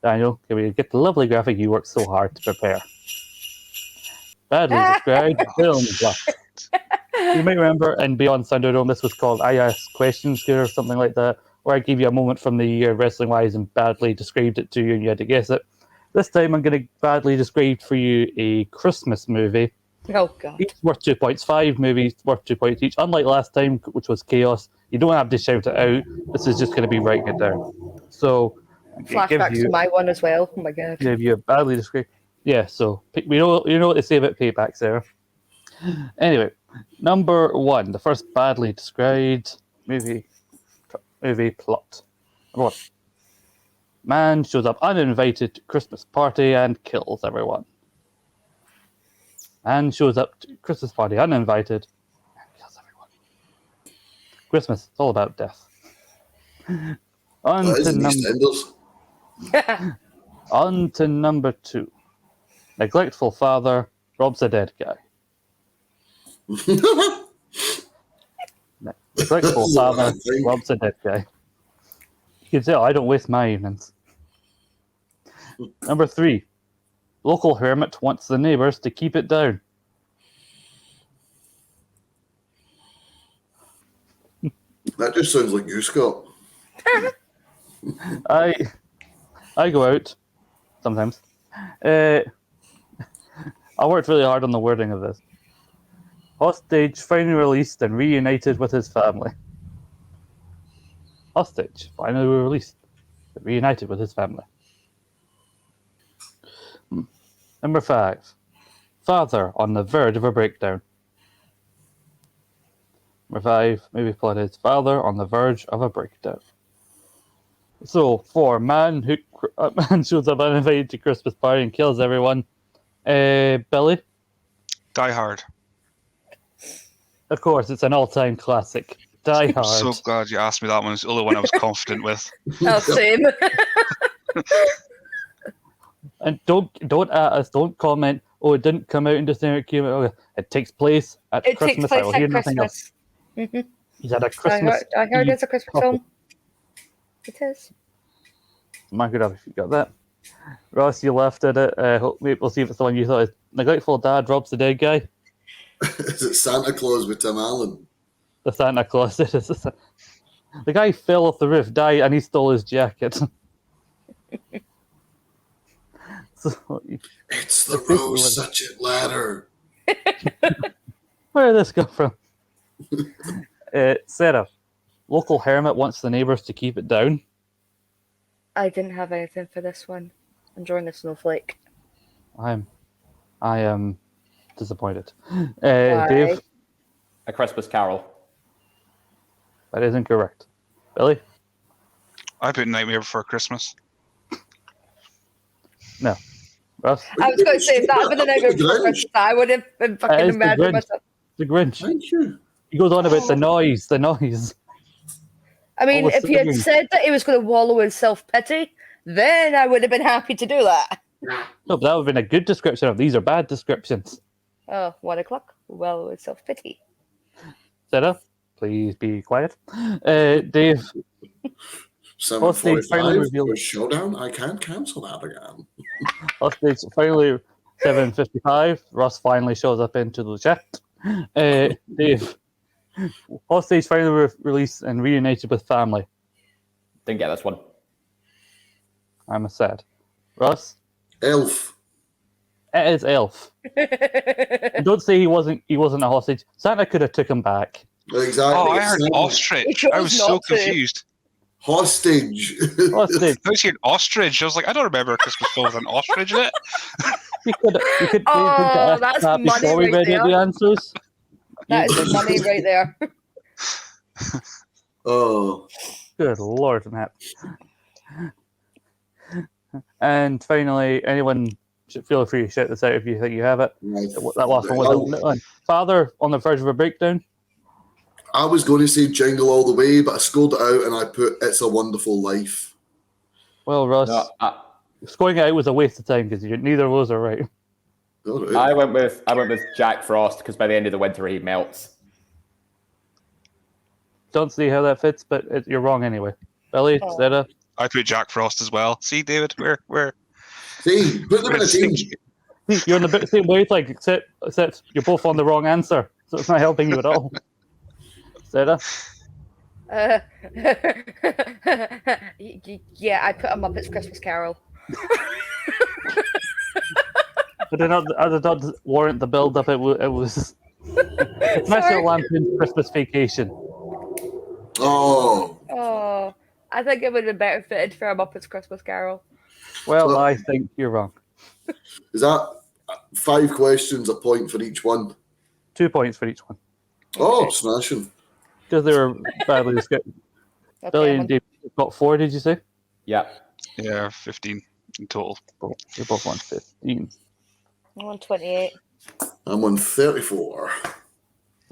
Daniel, can we get the lovely graphic you worked so hard to prepare? Badly described film. You may remember in Beyond Thunderdome, this was called I Ask Questions or something like that, where I gave you a moment from the year wrestling wise and badly described it to you and you had to guess it. This time I'm going to badly describe for you a Christmas movie. Oh, God. Each worth 2 points. 5 movies worth 2 points each. Unlike last time, which was chaos, you don't have to shout it out. This is just going to be writing it down. So, Flashbacks to my one as well. Oh, my God. Give you a badly described. Yeah, so you know what they say about payback, Sarah. Anyway, number 1, the first badly described movie plot. Number 1. Man shows up uninvited to Christmas party and kills everyone. Man shows up to Christmas party uninvited and kills everyone. Christmas, it's all about death. On to number 2. Neglectful father robs a dead guy. Neglectful father robs a dead guy. You can tell I don't waste my evenings. Number 3. Local hermit wants the neighbours to keep it down. That just sounds like you, Scott. I go out sometimes. I worked really hard on the wording of this. Hostage finally released and reunited with his family. Hostage finally released and reunited with his family. Number 5. Father on the verge of a breakdown. Number 5. Movie plot is father on the verge of a breakdown. So, 4. Man shows up uninvited to Christmas party and kills everyone. Billy? Die Hard. Of course, it's an all-time classic. Die Hard. I'm so glad you asked me that one. It's the only one I was confident with. Oh, same. And don't at us. Don't comment. Oh, it didn't come out in December. It came out. It takes place at Christmas. I will hear nothing else. He's at a Christmas. I heard it's a Christmas film. It is. Mark it up if you got that. Ross, you laughed at it. We'll see if it's the one you thought. Neglectful dad robs the dead guy. Is it Santa Claus with Tim Allen? The Santa Claus. It is. The guy fell off the roof, died, and he stole his jacket. So, it's the Rose Sutchet ladder. Where did this come from? Sarah, local hermit wants the neighbours to keep it down. I didn't have anything for this one. I'm drawing a snowflake. I am disappointed. Dave? A Christmas Carol. That is incorrect. Billy? I put Nightmare Before Christmas. No. Russ? I was going to say, if that had been the Nightmare Before Christmas, I would have been fucking mad with myself. The Grinch. Thank you. He goes on about the noise. I mean, if he had said that he was going to wallow in self-pity, then I would have been happy to do that. No, but that would have been a good description of these are bad descriptions. Oh, 1 o'clock. Wallow in self-pity. Sarah, please be quiet. Dave. 7:45 Quiz Showdown. I can't cancel that again. Hostage finally 7:55. Ross finally shows up into the chat. Dave. Hostage finally released and reunited with family. Didn't get this one. I'm sad. Ross? Elf. It is Elf. Don't say he wasn't a hostage. Santa could have took him back. Exactly. Oh, I heard ostrich. I was so confused. Hostage. Hostage. I was hearing ostrich. I was like, I don't remember a Christmas film with an ostrich in it. You could Oh, ask that's that money before we right read out there. the answers. That is money right there. Oh. Good Lord, Matt. And finally, anyone should feel free to shout this out if you think you have it. That last one was Father on the verge of a breakdown. I was going to say Jingle All the Way, but I scrolled it out and I put It's a Wonderful Life. Well, Ross, No, scoring it out was a waste of time because neither of those are right. All right. I went with Jack Frost because by the end of the winter he melts. Don't see how that fits, but you're wrong anyway. Billy, Sarah? I put Jack Frost as well. See, David, we're See, put them in a team. You're on the same wavelength, except you're both on the wrong answer, so it's not helping you at all. Sarah? Yeah, I put a Muppets Christmas Carol. I did not warrant the build-up. It was it's National Lampoon's Christmas Vacation. Oh. I think it would have been better fitted for a Muppets Christmas Carol. Well, I think you're wrong. Is that 5 questions, a point for each one? 2 points for each one. Oh, smashing. Because they were badly described. Billy and Dave got 4, did you say? Yeah. Yeah, 15 in total. You're both on 15. I'm on 28. I'm on 34.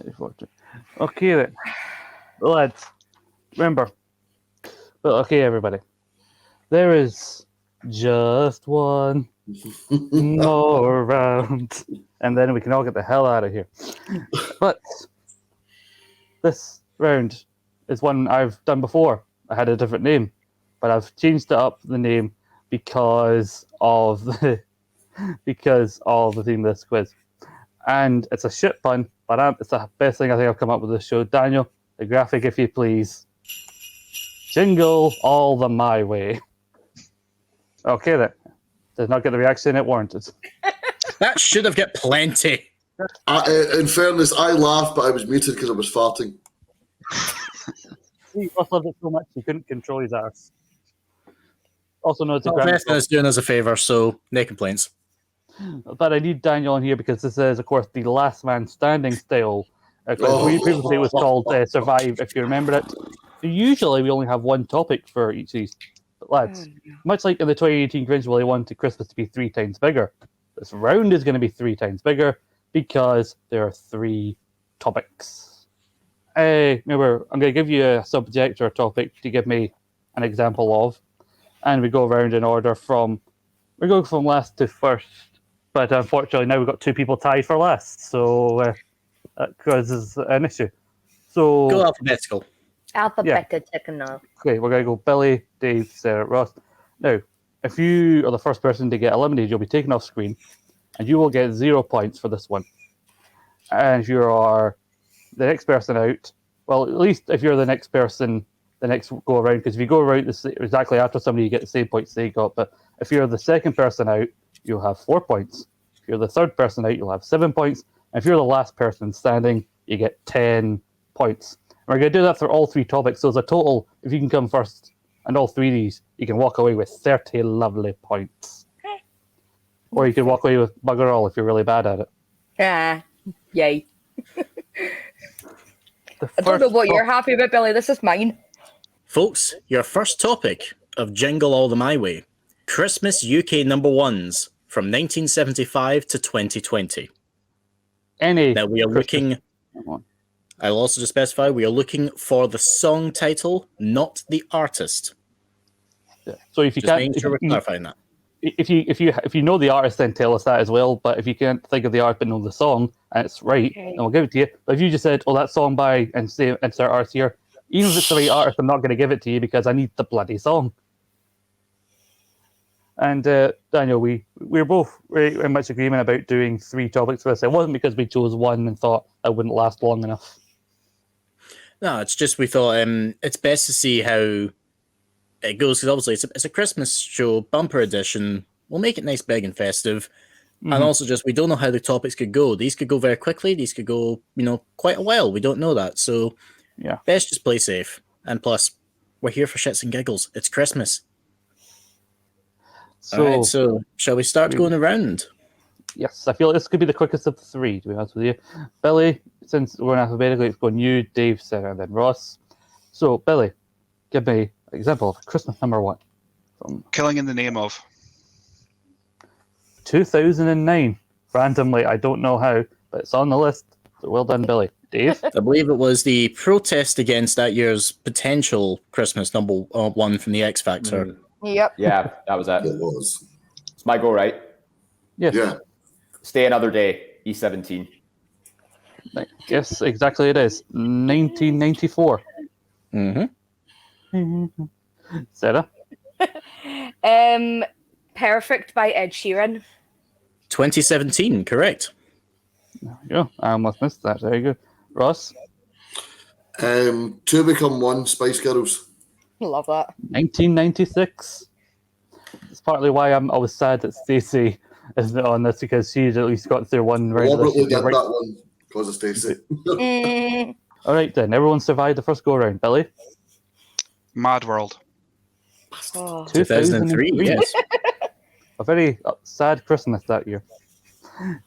34. Okay then. Lads, remember. Well, okay, everybody. There is just one more round. And then we can all get the hell out of here. But this round is one I've done before. I had a different name, but I've changed it up the name because of the theme of this quiz. And it's a shit pun, but it's the best thing I think I've come up with this show. Daniel, the graphic, if you please. Jingle all the my way. Okay then. Did not get the reaction it warranted. That should have got plenty. In fairness, I laughed, but I was muted because I was farting. He loved it so much he couldn't control his ass. Also known as the Preston is doing us a favour, so no complaints. But I need Daniel on here because this is, of course, the last man standing style. Previously it was called Survive, if you remember it. So usually we only have one topic for each of these. But lads, much like in the 2018 Grinch, where they wanted Christmas to be 3 times bigger, this round is going to be 3 times bigger because there are 3 topics. Remember, I'm going to give you a subject or a topic to give me an example of, and we go around in order we're going from last to first, but unfortunately now we've got 2 people tied for last, so that causes an issue. So go alphabetical. Alphabetical now. Okay, we're going to go Billy, Dave, Sarah, Ross. Now, if you are the first person to get eliminated, you'll be taken off screen, and you will get 0 points for this one. And if you are the next person out, well, at least if you're the next person, the next go around, because if you go around exactly after somebody, you get the same points they got. But if you're the second person out, you'll have 4 points. If you're the third person out, you'll have 7 points. And if you're the last person standing, you get 10 points. We're going to do that for all 3 topics. So as a total, if you can come first and all 3 of these, you can walk away with 30 lovely points. Or you can walk away with bugger all if you're really bad at it. Yay. I don't know what you're happy about, Billy. This is mine. Folks, your first topic of Jingle All the My Way. Christmas UK number ones from 1975 to 2020. Now we are looking... I'll also just specify we are looking for the song title, not the artist. Yeah. So if you just can't, making sure we're clarifying that. If you know the artist, then tell us that as well. But if you can't think of the artist but know the song and it's right, then we'll give it to you. But if you just said, "Oh, that song by," and say insert artist here, even if it's the right artist, I'm not going to give it to you because I need the bloody song. And Daniel, we're both very much agreement about doing 3 topics for this. It wasn't because we chose one and thought that wouldn't last long enough. No, it's just we thought it's best to see how it goes, because obviously it's a Christmas show, bumper edition. We'll make it nice, big, and festive. Mm-hmm. And also just we don't know how the topics could go. These could go very quickly. These could go, quite a while. We don't know that. So yeah, best just play safe. And plus, We're here for shits and giggles. It's Christmas. So, All right, so shall we start going around? yes, I feel like this could be the quickest of the three, to be honest with you. Billy, since we're in alphabetically, it's going you, Dave, Sarah, and then Ross. So, Billy, give me an example of Christmas number 1 from Killing in the Name of. 2009. Randomly, I don't know how, but it's on the list. So well done, Billy. Dave? I believe it was the protest against that year's potential Christmas number 1 from the X Factor. Yep. Yeah, that was it. It was. It's my go, right? Yes. Yeah. Stay Another Day, E17. Yes, exactly it is. 1994. Mm-hmm. Sarah? Perfect by Ed Sheeran. 2017, correct. There you go. I almost missed that. There you go. Ross? 2 Become 1, Spice Girls. Love that. 1996. It's partly why I was sad that Stacey isn't on this, because she's at least got through one round. Deliberately did that one because of Stacey. All right, then. Everyone survived the first go-round. Billy? Mad World. Oh. 2003, yes. A very sad Christmas that year.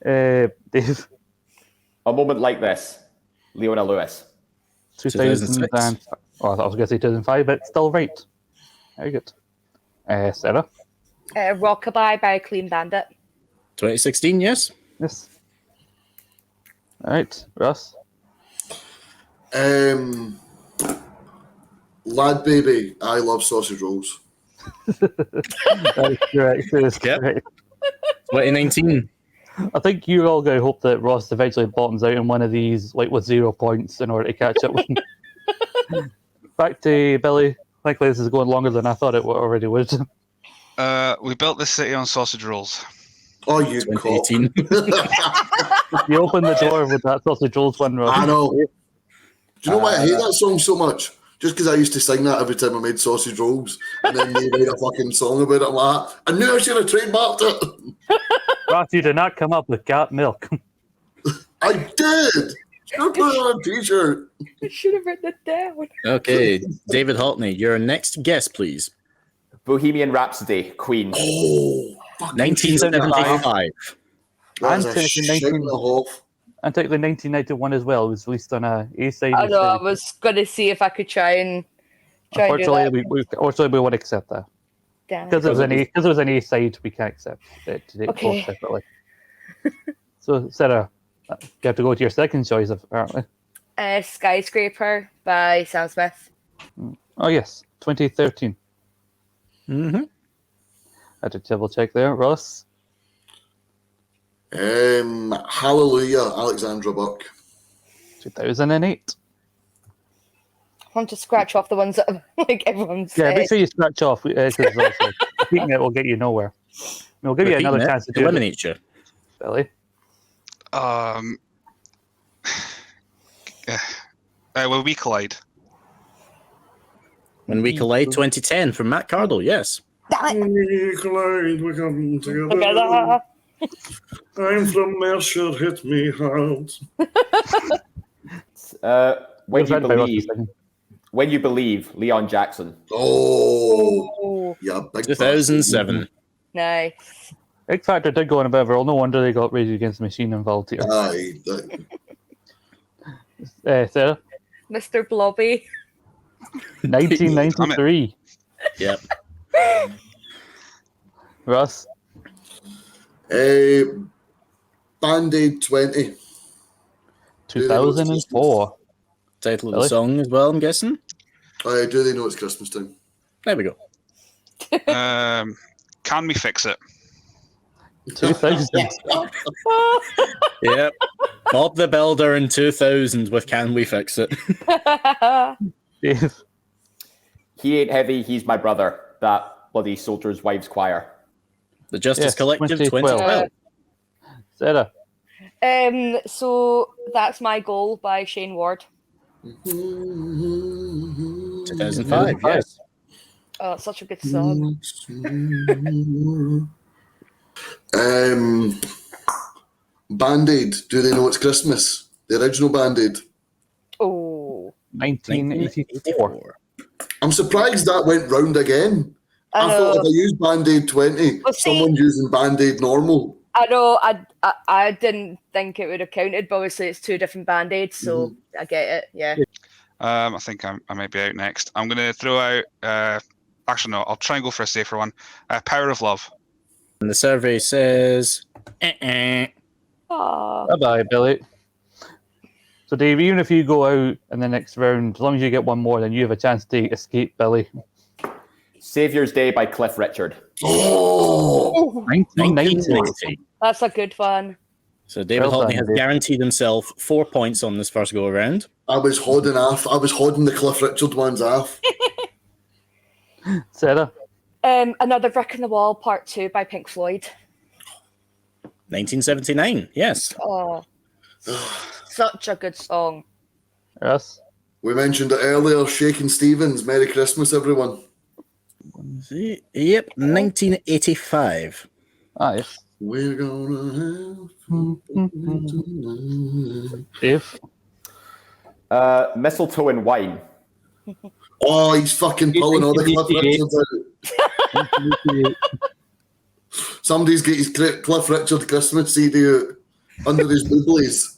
Dave? A Moment Like This, Leona Lewis. 2000 and... Oh, I was going to say 2005, but it's still right. Very good. Sarah? Rockabye by Clean Bandit. 2016, yes. Yes. All right, Ross? Lad Baby, I Love Sausage Rolls. That's correct. That's Yep. correct. 2019. I think you're all going to hope that Ross eventually bottoms out in one of these, like with 0 points, in order to catch up with him. Back to Billy. Thankfully, this is going longer than I thought it already would. We built this city on sausage rolls. Oh, you cock. 2018. You opened the door with that sausage rolls one, Ross. I know. Do you know why I hate that song so much? Just because I used to sing that every time I made sausage rolls, and then they made a fucking song about it. I'm like, I knew I should have trademarked it. Ross, you did not come up with Gat Milk. I did. Should put it on a t-shirt. I should have written it down. Okay, David Haughney, your next guess, please. Bohemian Rhapsody, Queen. Oh, fucking 1975. That's And a shit 19 and a half. And technically 1991 as well. It was released on a A-side. I know. I was going to see if I could try and do Unfortunately, that. unfortunately, we won't accept that. Damn it. Because it was an A-side, we can't accept it to take Okay. both separately. So, Sarah, you have to go to your second choice, apparently. Skyscraper by Sam Smith. Oh, yes, 2013. Mm-hmm. I had to double check there. Ross? Hallelujah, Alexandra Buck. 2008. I want to scratch off the ones that like everyone's Yeah, said. make sure you scratch off, because also repeating it will get you nowhere. We'll give you another chance to do it, eliminate you. Billy. Will we collide? When We Collide 2010 from Matt Cardle, yes. We collide, we come together. Together. I'm from Mercer, hit me hard. When You Believe, Leon Jackson. Oh, Oh, yeah, big 2007. nice. X Factor did go on a bit of a roll. No wonder they got Rage Against the Machine involved here. Aye, Sarah? Mr. Blobby. 1993. Yep. Ross? Band-Aid 20. 2004. Title of Really? the song as well, I'm guessing. Do they know it's Christmas time? There we go. Can We Fix It? 2000. Yep. Bob the Builder in 2000 with Can We Fix It? Dave? He Ain't Heavy, He's My Brother. That bloody Soldier's Wives Choir. The Justice Yes, Collective 2012. 2012. Sarah? So that's My Goal by Shane Ward. 2005, yes. Oh, it's such a good song. Band-Aid, Do They Know It's Christmas? The original Band-Aid. Oh, 1984. I'm surprised that went round again. I thought if I use Band-Aid 20, someone's using Band-Aid normal. I know. I didn't think it would have counted, but obviously it's two different Band-Aids, so I get it. Yeah. I think I might be out next. I'm going to throw out. Actually, no. I'll try and go for a safer one. Power of Love. And the survey says. Bye-bye, Billy. So, Dave, even if you go out in the next round, as long as you get one more, then you have a chance to escape Billy. Saviour's Day by Cliff Richard. Oh! 1990. That's a good one. So David Well Haughney done, has Dave. guaranteed himself 4 points on this first go around. I was holding off. I was holding the Cliff Richard ones off. Sarah? Another Brick in the Wall, Part 2 by Pink Floyd. 1979, yes. Oh, such a good song. Yes. We mentioned it earlier. Shakin' Stevens. Merry Christmas, everyone. Yep, 1985. Ah, yes. We're gonna have Dave? Mistletoe and Wine. Oh, he's fucking pulling all the Cliff Richards out. Somebody's got his Cliff Richard Christmas CD out under his booblies.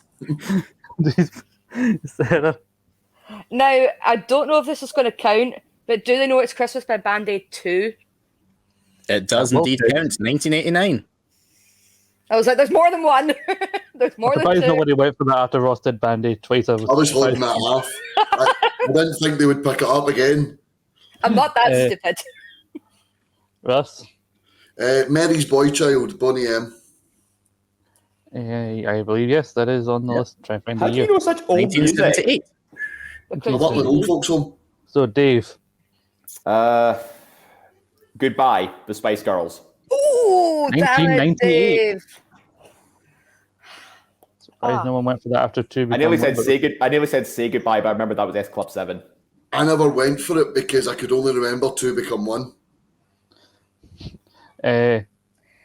Sarah? Now, I don't know if this is going to count, but do they know It's Christmas by Band-Aid 2? It does That will indeed count. count. 1989. I was like, there's more than one. There's more I'm than surprised two. nobody went for that after Ross did Band-Aid twice. I was holding that off. I didn't think they would pick it up again. I'm not that stupid. Russ? Mary's Boy Child, Bonnie M. I believe, yes, that is on the list. Try and find How the do you year. know such old music? 1978. I work in an old folks home. So, Dave. Goodbye, the Spice Girls. Ooh, damn it, 1998. Dave. Surprised no one went for that after two. I nearly said say goodbye, but I remember that was S Club 7. I never went for it because I could only remember 2 become 1.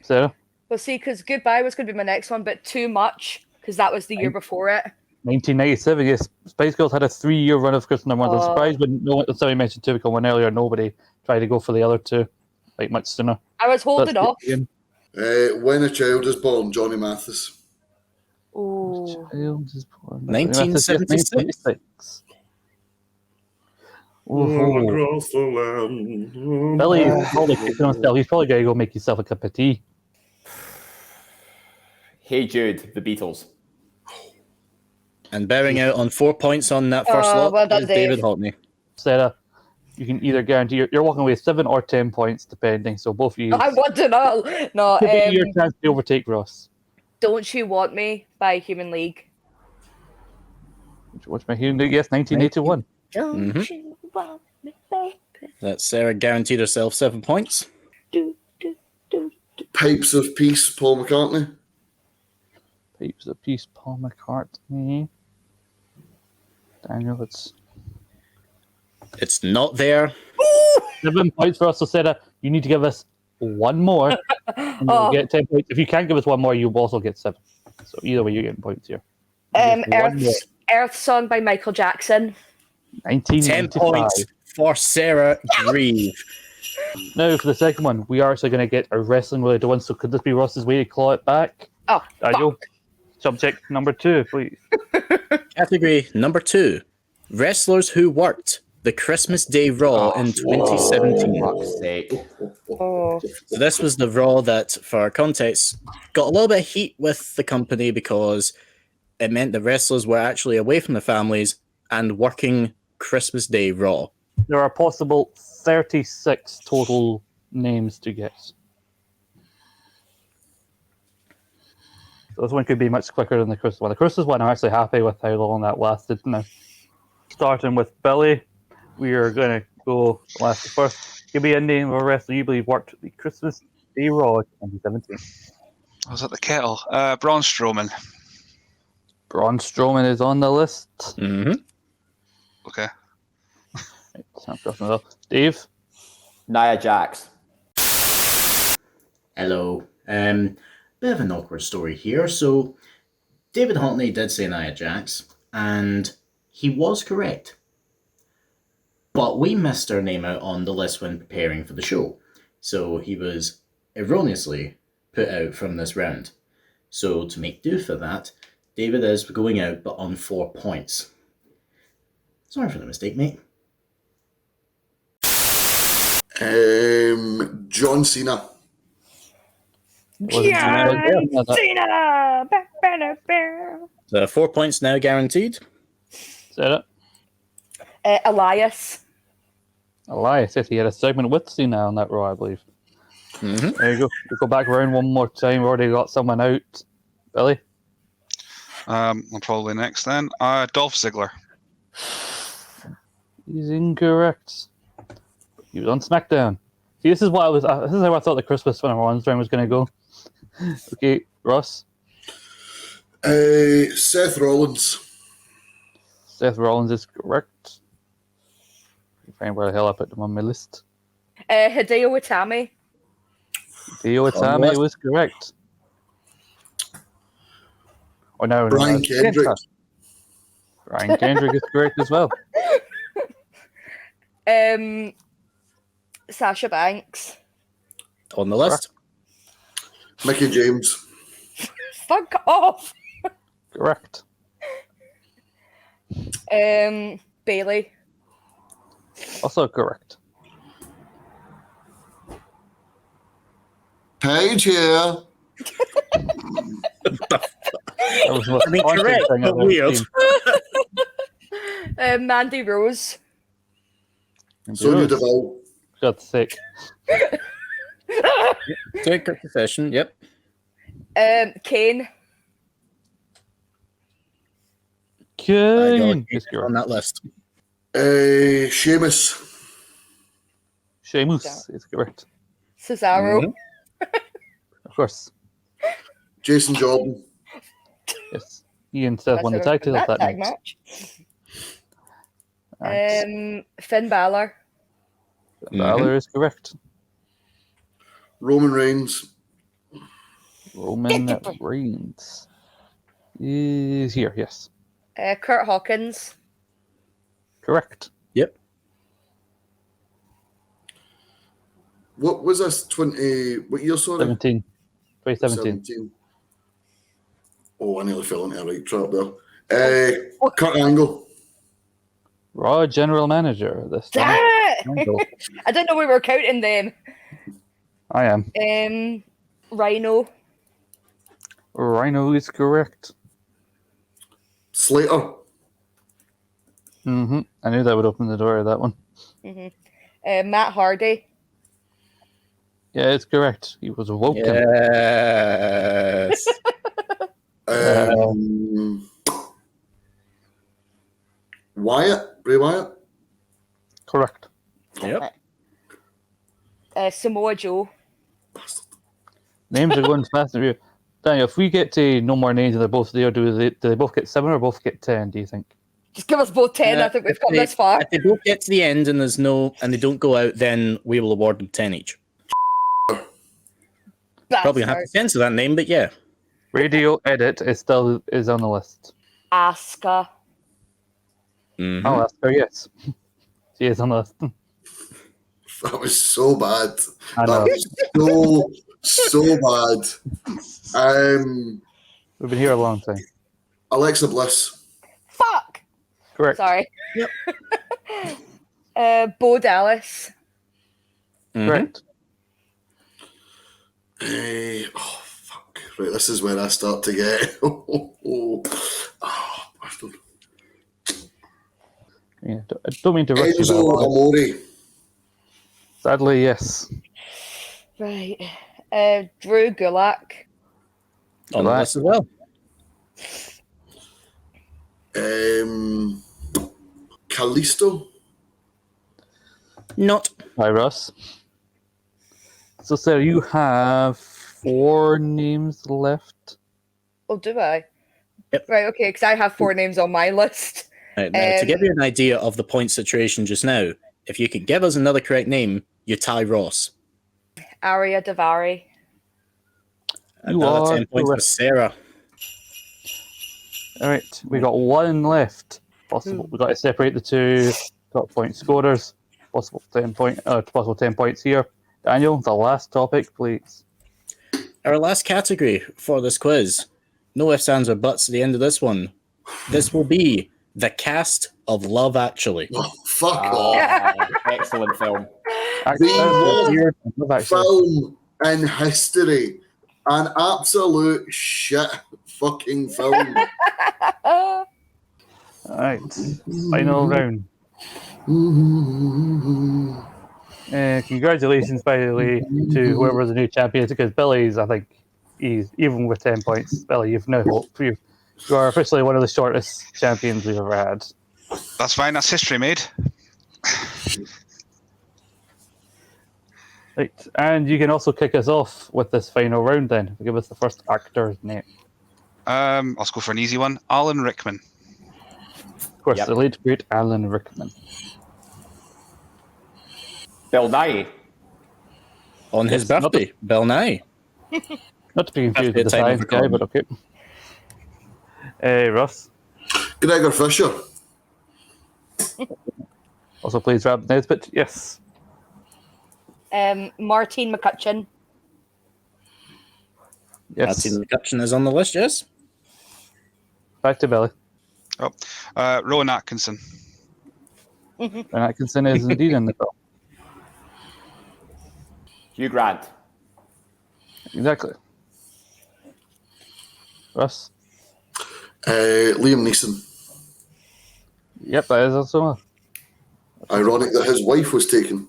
Sarah? Well, see, because Goodbye was going to be my next one, but Too Much, because that was the year before it. 1997, yes. Spice Girls had a 3-year run of Christmas number 1. I'm surprised when somebody mentioned two become one earlier, nobody tried to go for the other two, like much sooner. I was holding That's off. good. When a Child is Born, Johnny Mathis. Ooh. Child is born. 1976. Across the land. Billy is probably kicking on still. He's probably got to go make himself a cup of tea. Hey Jude, the Beatles. And bearing out on 4 points on that first lot well done, is David Dave. Haughney. Sarah, you can either guarantee you're walking away 7 or 10 points, depending. So both of you. I want to know. No, Could be your chance to overtake Ross. Don't You Want Me by Human League. What's my hearing? Yes, 1981. Don't you want me, baby? That's Sarah guaranteed herself 7 points. Do, do, do, do. Pipes of Peace, Paul McCartney. Pipes of Peace, Paul McCartney. Daniel, It's not there. 7 points for us. So Sarah, you need to give us one more, and you'll get 10 points. If you can't give us one more, you also get 7. So either way, you're getting points here. Earth Song by Michael Jackson. 10 1995. points for Sarah Grieve. Now for the second one, we are actually going to get a wrestling related one. So could this be Ross's way to claw it back? Oh, Daniel, subject number 2, please. Category number 2. Wrestlers who worked the Christmas Day Raw in 2017. Fuck's sake. Oh. So this was the Raw that, for context, got a little bit of heat with the company because it meant the wrestlers were actually away from the families and working Christmas Day Raw. There are possible 36 total names to guess. So this one could be much quicker than the Christmas one. The Christmas one, I'm actually happy with how long that lasted. Now, starting with Billy, we are going to go last first. Give me a name of a wrestler you believe worked the Christmas Day Raw 2017. I was at the kettle. Braun Strowman. Braun Strowman is on the list. Mm-hmm. Okay. Dave? Nia Jax. Hello. Bit of an awkward story here. So, David Haughney did say Nia Jax, and he was correct. But we missed our name out on the list when preparing for the show. So he was erroneously put out from this round. So to make do for that, David is going out but on 4 points. Sorry for the mistake, mate. John Cena. Wasn't Cena! So 4 points now guaranteed. Is that it? Elias. Elias, yes, he had a segment with Cena on that row, I believe. Mm-hmm. There you go. We go back around one more time. We've already got someone out. Billy? I'm probably next then. Dolph Ziggler. He's incorrect. He was on SmackDown. See, this is what I was. This is how I thought the Christmas Winter Round was going to go. Okay, Ross. Seth Rollins. Seth Rollins is correct. Find where the hell I put them on my list. Hideo Itami. Theo Itami was correct. Oh no, Brian Kendrick. Brian Kendrick is correct as well. Sasha Banks. On the list. Mickey James. Fuck off. Correct. Bailey. Also correct. Paige here. I mean, correct, but weird. Mandy Rose. Sonya Deville. God's sake. Take a confession. Yep. Kane. Kane is On correct. that list. Sheamus. Sheamus is correct. Cesaro. Mhm. Of course. Jason Jordan. Yes. Ian Seth won the tag title that tag night. match. Nice. Finn Balor. Balor is correct. Roman Reigns. Roman Reigns is here, yes. Kurt Hawkins. Correct. Yep. What was this? 20. What year, sorry? 2017. 17. Oh, I nearly fell into a right trap there. Kurt Angle. Raw General Manager this Damn time. it! Angle. I didn't know we were counting them. I am. Rhino. Rhino is correct. Slater. I knew that would open the door to that one. Matt Hardy. Yeah, it's correct. He was woken. Yes. Wyatt. Bray Wyatt. Correct. Yep. Samoa Joe. Names are going fast and furious. Daniel, if we get to no more names and they're both there, do they both get 7 or both get 10, do you think? Just give us both 10. I think we've got this far. If they both get to the end and they don't go out, then we will award them 10 each. Probably gonna have to censor that name, but yeah. Radio Edit is still on the list. Asuka. Mhm. Oh, that's her, yes. She is on the list. That was so bad. I That know. was so bad. We've been here a long time. Alexa Bliss. Fuck. Correct. Sorry. Yep. Bo Dallas. Correct. Oh, fuck. Right, this is where I start to get. Bastard. Yeah, I don't mean to rush you, Enzo but Amore. sadly, yes. Right. Drew Gulak. On the list as well. Kalisto. Not. Hi, Russ. So, Sarah, you have 4 names left. Oh, do I? Yep. Right, okay, because I have 4 names on my list. Right, now, to give you an idea of the point situation just now, if you can give us another correct name, you tie Ross. Arya Davari. Another are 10 points for correct. Sarah. All right, we got 1 left. Possible. We've got to separate the 2 top point scorers. Possible 10 points here. Daniel, the last topic, please. Our last category for this quiz. No ifs, ands, or buts at the end of this one. This will be the cast of Love Actually. Oh, fuck off. Excellent film. The worst film in history. An absolute shit fucking film. All right, final round. Congratulations, by the way, to whoever the new champion is, because Billy's, I think, he's even with 10 points. Billy, you've no hope. You are officially one of the shortest champions we've ever had. That's fine. That's history made. Right, and you can also kick us off with this final round then. Give us the first actor's name. I'll go for an easy one. Alan Rickman. Of course, the late great Alan Rickman. Bill Nye. On his birthday, Bill Nye. Not to be confused with the Birthday time science of guy, but okay. Russ. Gregor Fisher. Also plays Rab Nesbitt. Yes. Martine McCutcheon. Yes. Martin McCutcheon is on the list, yes. Back to Billy. Rowan Atkinson. And Atkinson is indeed in the film. Hugh Grant. Exactly. Russ. Liam Neeson. Yep, that is also. Ironic that his wife was taken.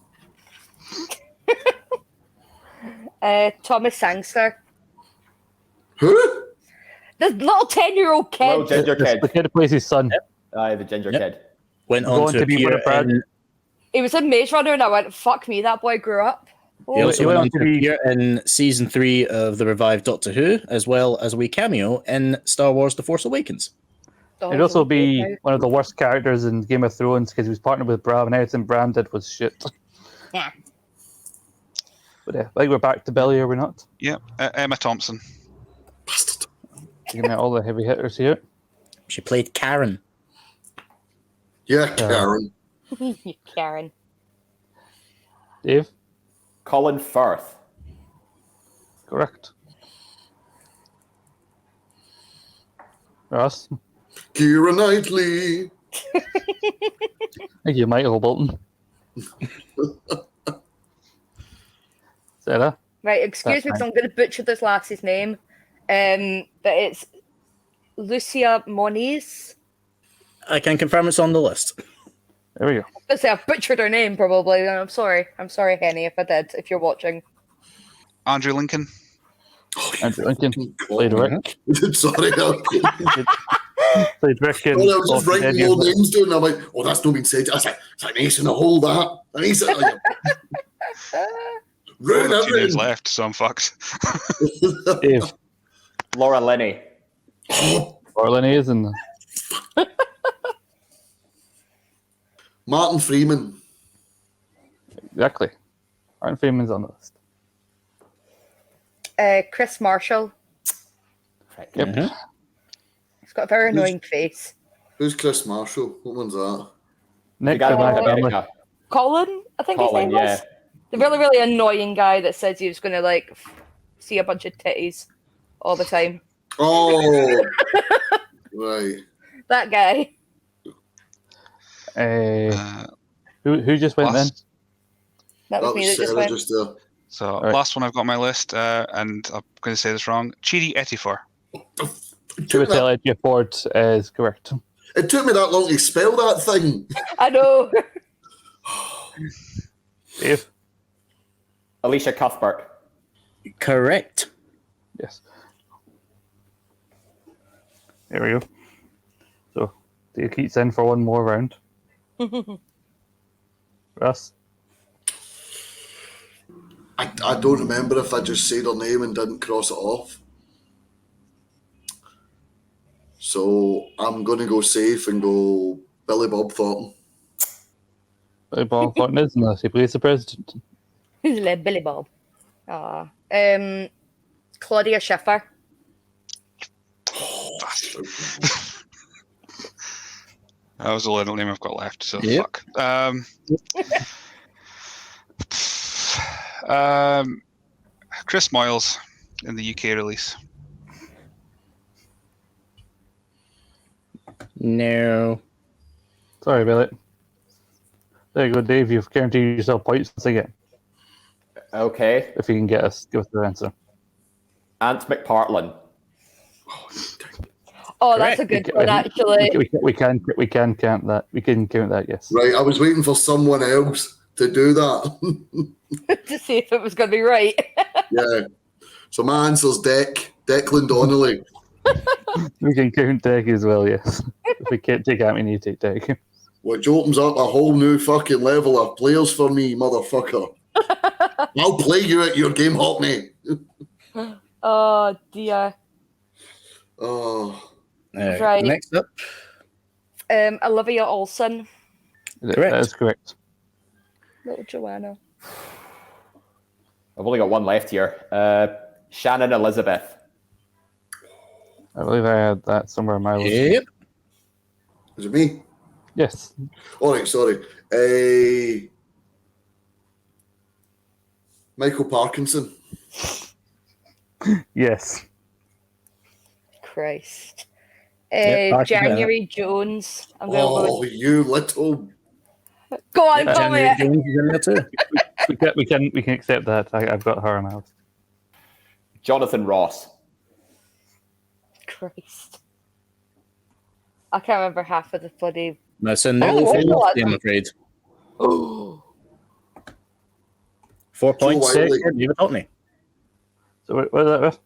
Thomas Sangster. Who? The little 10-year-old kid. Little ginger kid. The kid who plays his son. The ginger kid. Went on to be appear Brad. in... He was in Maze Runner, and I went, "Fuck me, that boy grew up." He also went on to be- appear in season 3 of the revived Doctor Who, as well as a wee cameo in Star Wars The Force Awakens. He'd also be one of the worst characters in Game of Thrones because he was partnered with Bran, and everything Bran did was shit. Yeah. But I think we're back to Billy, are we not? Yeah. Emma Thompson. Bastard. Taking out all the heavy hitters here. She played Karen. Yeah, Karen. Karen. Dave? Colin Firth. Correct. Ross? Keira Knightley. Thank you, Michael Bolton. Sarah? Right, excuse That's me, because fine. I'm going to butcher this lass's name. But it's Lucia Moniz. I can confirm it's on the list. There we go. I say I butchered her name probably. And I'm sorry. I'm sorry, Henny, if I did. If you're watching. Andrew Lincoln. Andrew Lincoln played Rick. Sorry. Played Rick in I was just Off the writing Dead more Game. names down, and I'm like, oh, that's not been said. I was like, it's an ace in a hole, that. An ace in a hole. Ruin Only 2 days everything. left, so I'm fucked. Dave. Laura Linney. Orlin is in the... Martin Freeman. Exactly. Martin Freeman's on the list. Chris Marshall. Yep. Mhm. He's got a very annoying face. Who's Chris Marshall? What one's that? Nick The guy from from My Family. America. Colin, I think Colin, his name yeah. was. The really, really annoying guy that says he was going to, like, see a bunch of titties all the time. Oh. Right. That guy. Who just went then? Last, That was That me was that just Sarah went. just there. so Right. last one I've got on my list, and I'm going to say this wrong. Chidi Etifor. Chiwetel Ejiofor is correct. It took me that long to spell that thing. I know. Dave? Alicia Cuthbert. Correct. Yes. There we go. So, Dave keeps in for one more round. Russ? I don't remember if I just said her name and didn't cross it off. So I'm going to go safe and go Billy Bob Thornton. Billy Bob Thornton is unless he plays the president. Who's led Billy Bob? Claudia Schiffer. That was the little name I've got left, so Yep. fuck. Chris Moyles in the UK release. No. Sorry, Billy. There you go, Dave. You've guaranteed yourself points once again. Okay. If you can give us the answer. Ant McPartlin. Oh, that's a good one, actually. We can count that. We can count that. Yes. Right, I was waiting for someone else to do that. To see if it was going to be right. Yeah. So my answer's Declan Donnelly. We can count Deck as well. Yes. If we can't take out, we need to take Deck. Which opens up a whole new fucking level of players for me, motherfucker. I'll play you at your game, Haughney. Oh, dear. Oh. Right. Next up. Olivia Olsen. Correct. That is correct. Little Joanna. I've only got one left here. Shannon Elizabeth. I believe I had that somewhere in my list. Yep. Is it me? Yes. All right, sorry. Michael Parkinson. Yes. Christ. Yep, January Jones. I'm going to go Oh, you little... Go on, Yeah, come January here. Jones is in there too. We can accept that. I've got her on my list. Jonathan Ross. Christ. I can't remember half of the bloody... That's a no Oh, for oh, Lucy, I'm afraid. Oh. 4 points for Wiley. David Haughney. So what is that with?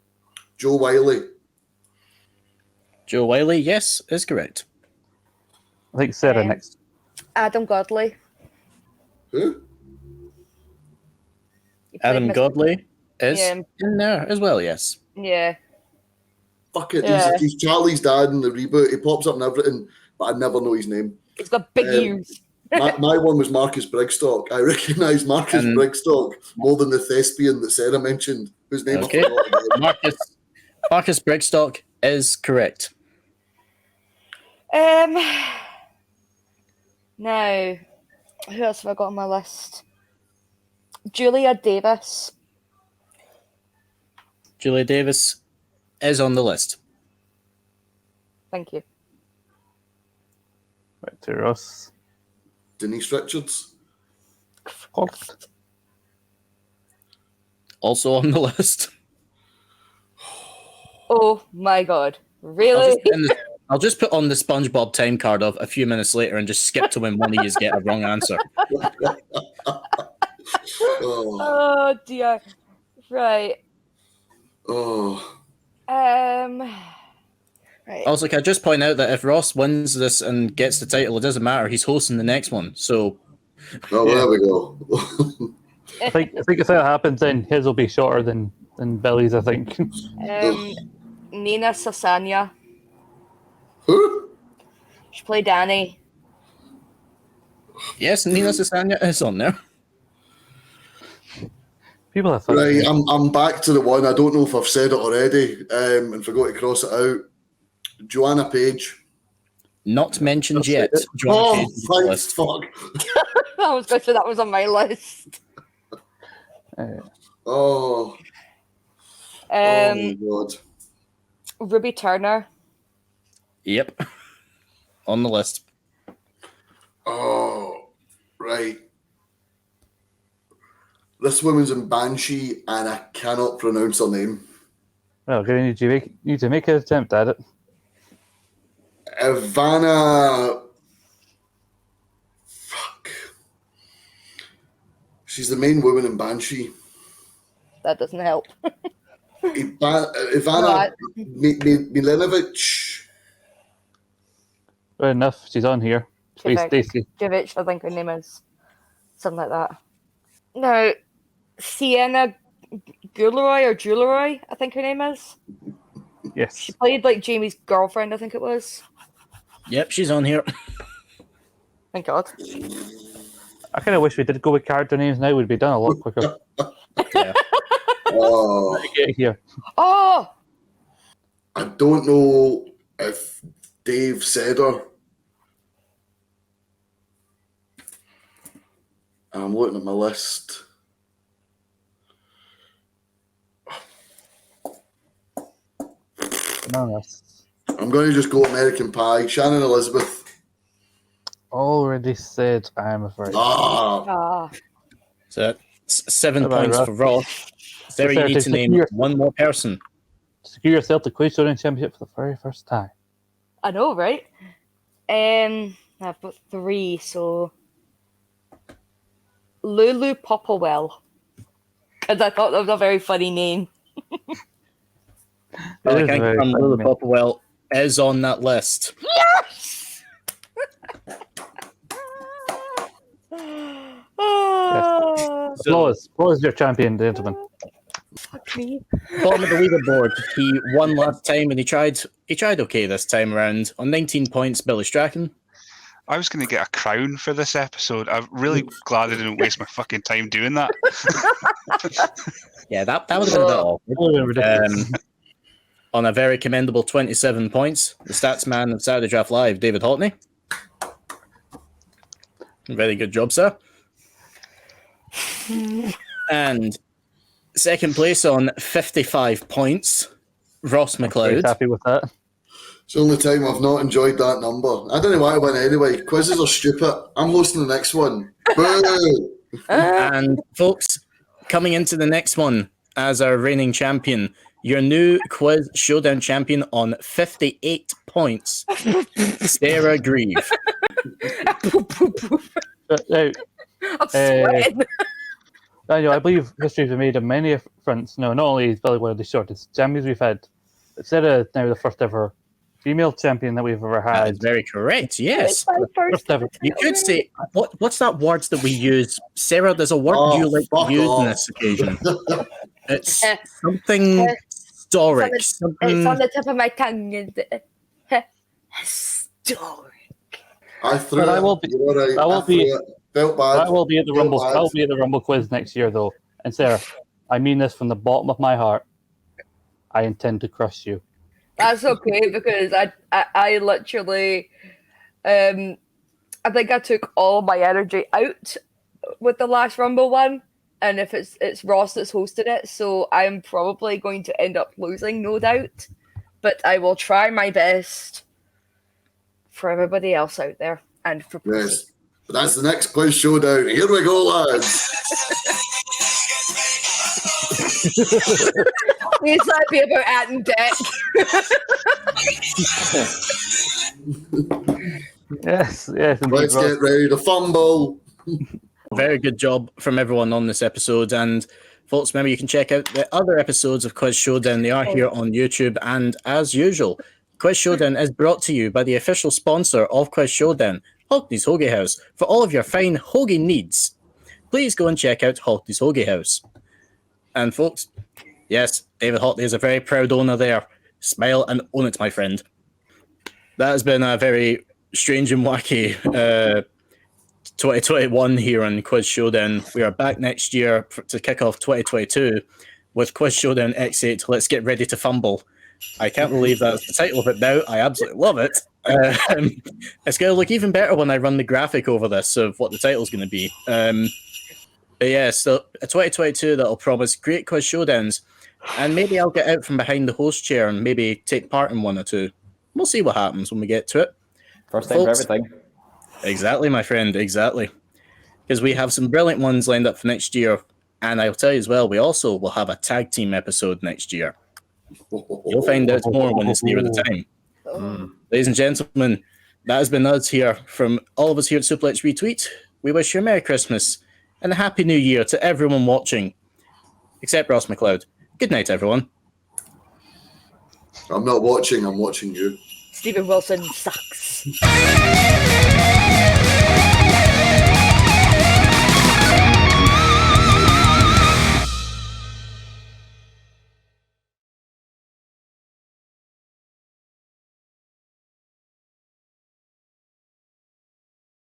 Joe Wiley. Joe Wiley, yes, is correct. I think Sarah Um, next. Adam Godley. Who? He played Adam Mr. Godley is Yeah. in there as well, yes. Yeah. Fuck it. Yeah. He's Charlie's dad in the reboot. He pops up and everything, but I never know his name. He's got big Um, ears. My one was Marcus Brigstock. I recognise Marcus And- Brigstock more than the thespian that Sarah mentioned, whose name Okay. I forgot again. Marcus Brigstock is correct. Now, who else have I got on my list? Julia Davis. Julia Davis is on the list. Thank you. Right to Ross. Denise Richards. Correct. Also on the list. Oh my god. I'll Really? just, I'll just put on the SpongeBob time card of a few minutes later and just skip to when one of you get a wrong answer. Oh. Oh dear. Right. Oh. Right. Also, can I just point out that if Ross wins this and gets the title, it doesn't matter. He's hosting the next one. So, Oh, there we go. I think if that happens, then his will be shorter than Billy's. I think. Nina Sasanya. Who? She played Annie. yes, Nina Sasanya is on there. People have thought. Right, I'm back to the one. I don't know if I've said it already and forgot to cross it out. Joanna Page. Not mentioned yet. Joanna Oh, Page is on the thank list. fuck. I was going to say that was on my list. Oh. Oh, my God. Ruby Turner. Yep. On the list. Oh, right. This woman's in Banshee, and I cannot pronounce her name. Well, you need to make an attempt at it. Ivana. Fuck. She's the main woman in Banshee. That doesn't help. Ivana Milinovic. Fair enough. She's on here. Stacey. Jovic, I think her name is. Something like that. Now, Sienna Guleroy, I think her name is. Yes. She played like Jamie's girlfriend, I think it was. Yep, she's on here. Thank God. I kind of wish we did go with character names now. We'd be done a lot quicker. Yeah. Oh, Get here. Oh! I don't know if Dave said her. I'm looking at my list. Honest. I'm going to just go American Pie. Shannon Elizabeth. Already said, I'm afraid. Ah. So 7 Bye-bye, points Ross. for Ross. Sarah, you Sarah, need to to name secure- one more person. Secure yourself the Quiz Showdown Championship for the very first time. I know, right? I've got 3, so Lulu Popplewell. Because I thought that was a very funny name. Well, It I is can't very confirm funny, Lulu mate. Popplewell is on that list. Yes! So, Applause your champion, gentlemen. Fuck me. bottom of the leaderboard, he won last time and he tried okay this time around. On 19 points, Billy Strachan. I was going to get a crown for this episode. I'm really glad I didn't waste my fucking time doing that. Yeah, that would have been a bit awkward. Oh, ridiculous. On a very commendable 27 points, the stats man of Saturday Draft Live, David Haughney. Very good job, sir. And second place on 55 points, Ross Very McLeod. happy with that. It's the only time I've not enjoyed that number. I don't know why I win anyway. Quizzes are stupid. I'm hosting the next one. Boo! And folks, coming into the next one as our reigning champion, your new Quiz Showdown champion on 58 points, Sarah Grieve. Now, I'm sweating. Daniel, I believe history has made on many fronts. No, not only is Billy one of the shortest champions we've had, but Sarah is now the first ever female champion that we've ever That had. is very correct, yes. It's my first ever. You could say, what's that words that we use? Sarah, there's a word Oh, you like fuck to use off. on this occasion. It's Eh, something eh, historic. It's on Something... the tip of my tongue. Historic. I threw But I it. will be- You're right. I will threw be- it. Felt bad. That will be at the Felt Rumble. bad. That will be at the Rumble quiz next year, though. And Sarah, I mean this from the bottom of my heart. I intend to crush you. That's okay because I literally, I think I took all my energy out with the last Rumble one, and if it's Ross that's hosted it, so I'm probably going to end up losing, no doubt. But I will try my best for everybody else out there and for Yes. But that's the next Quiz Showdown. Here we go, lads. Please let it be about At and Deck. Yes, indeed, Let's Ross. get ready to fumble. Very good job from everyone on this episode. And folks, remember you can check out the other episodes of Quiz Showdown. They are here on YouTube. And as usual, Quiz Showdown is brought to you by the official sponsor of Quiz Showdown, Hockney's Hoagie House. For all of your fine hoagie needs, please go and check out Hockney's Hoagie House. And folks, yes, David Haughney is a very proud owner there. Smile and own it, my friend. That has been a very strange and wacky 2021 here on Quiz Showdown. We are back next year to kick off 2022 with Quiz Showdown X8. Let's get ready to fumble. I can't believe that's the title of it now. I absolutely love it. It's going to look even better when I run the graphic over this of what the title's going to be. But yeah, so a 2022 that'll promise great Quiz Showdowns. And maybe I'll get out from behind the host chair and maybe take part in one or two. We'll see what happens when we get to it. First time for Folks, everything. Exactly, my friend, exactly. Because we have some brilliant ones lined up for next year. And I'll tell you as well, we also will have a tag team episode next year. You'll find out more when it's near the time. Ladies and gentlemen, that has been us here from all of us here at Suplex Retweet. We wish you a Merry Christmas and a Happy New Year to everyone watching, except Ross McLeod. Good night, everyone. I'm not watching, I'm watching you. Stephen Wilson sucks.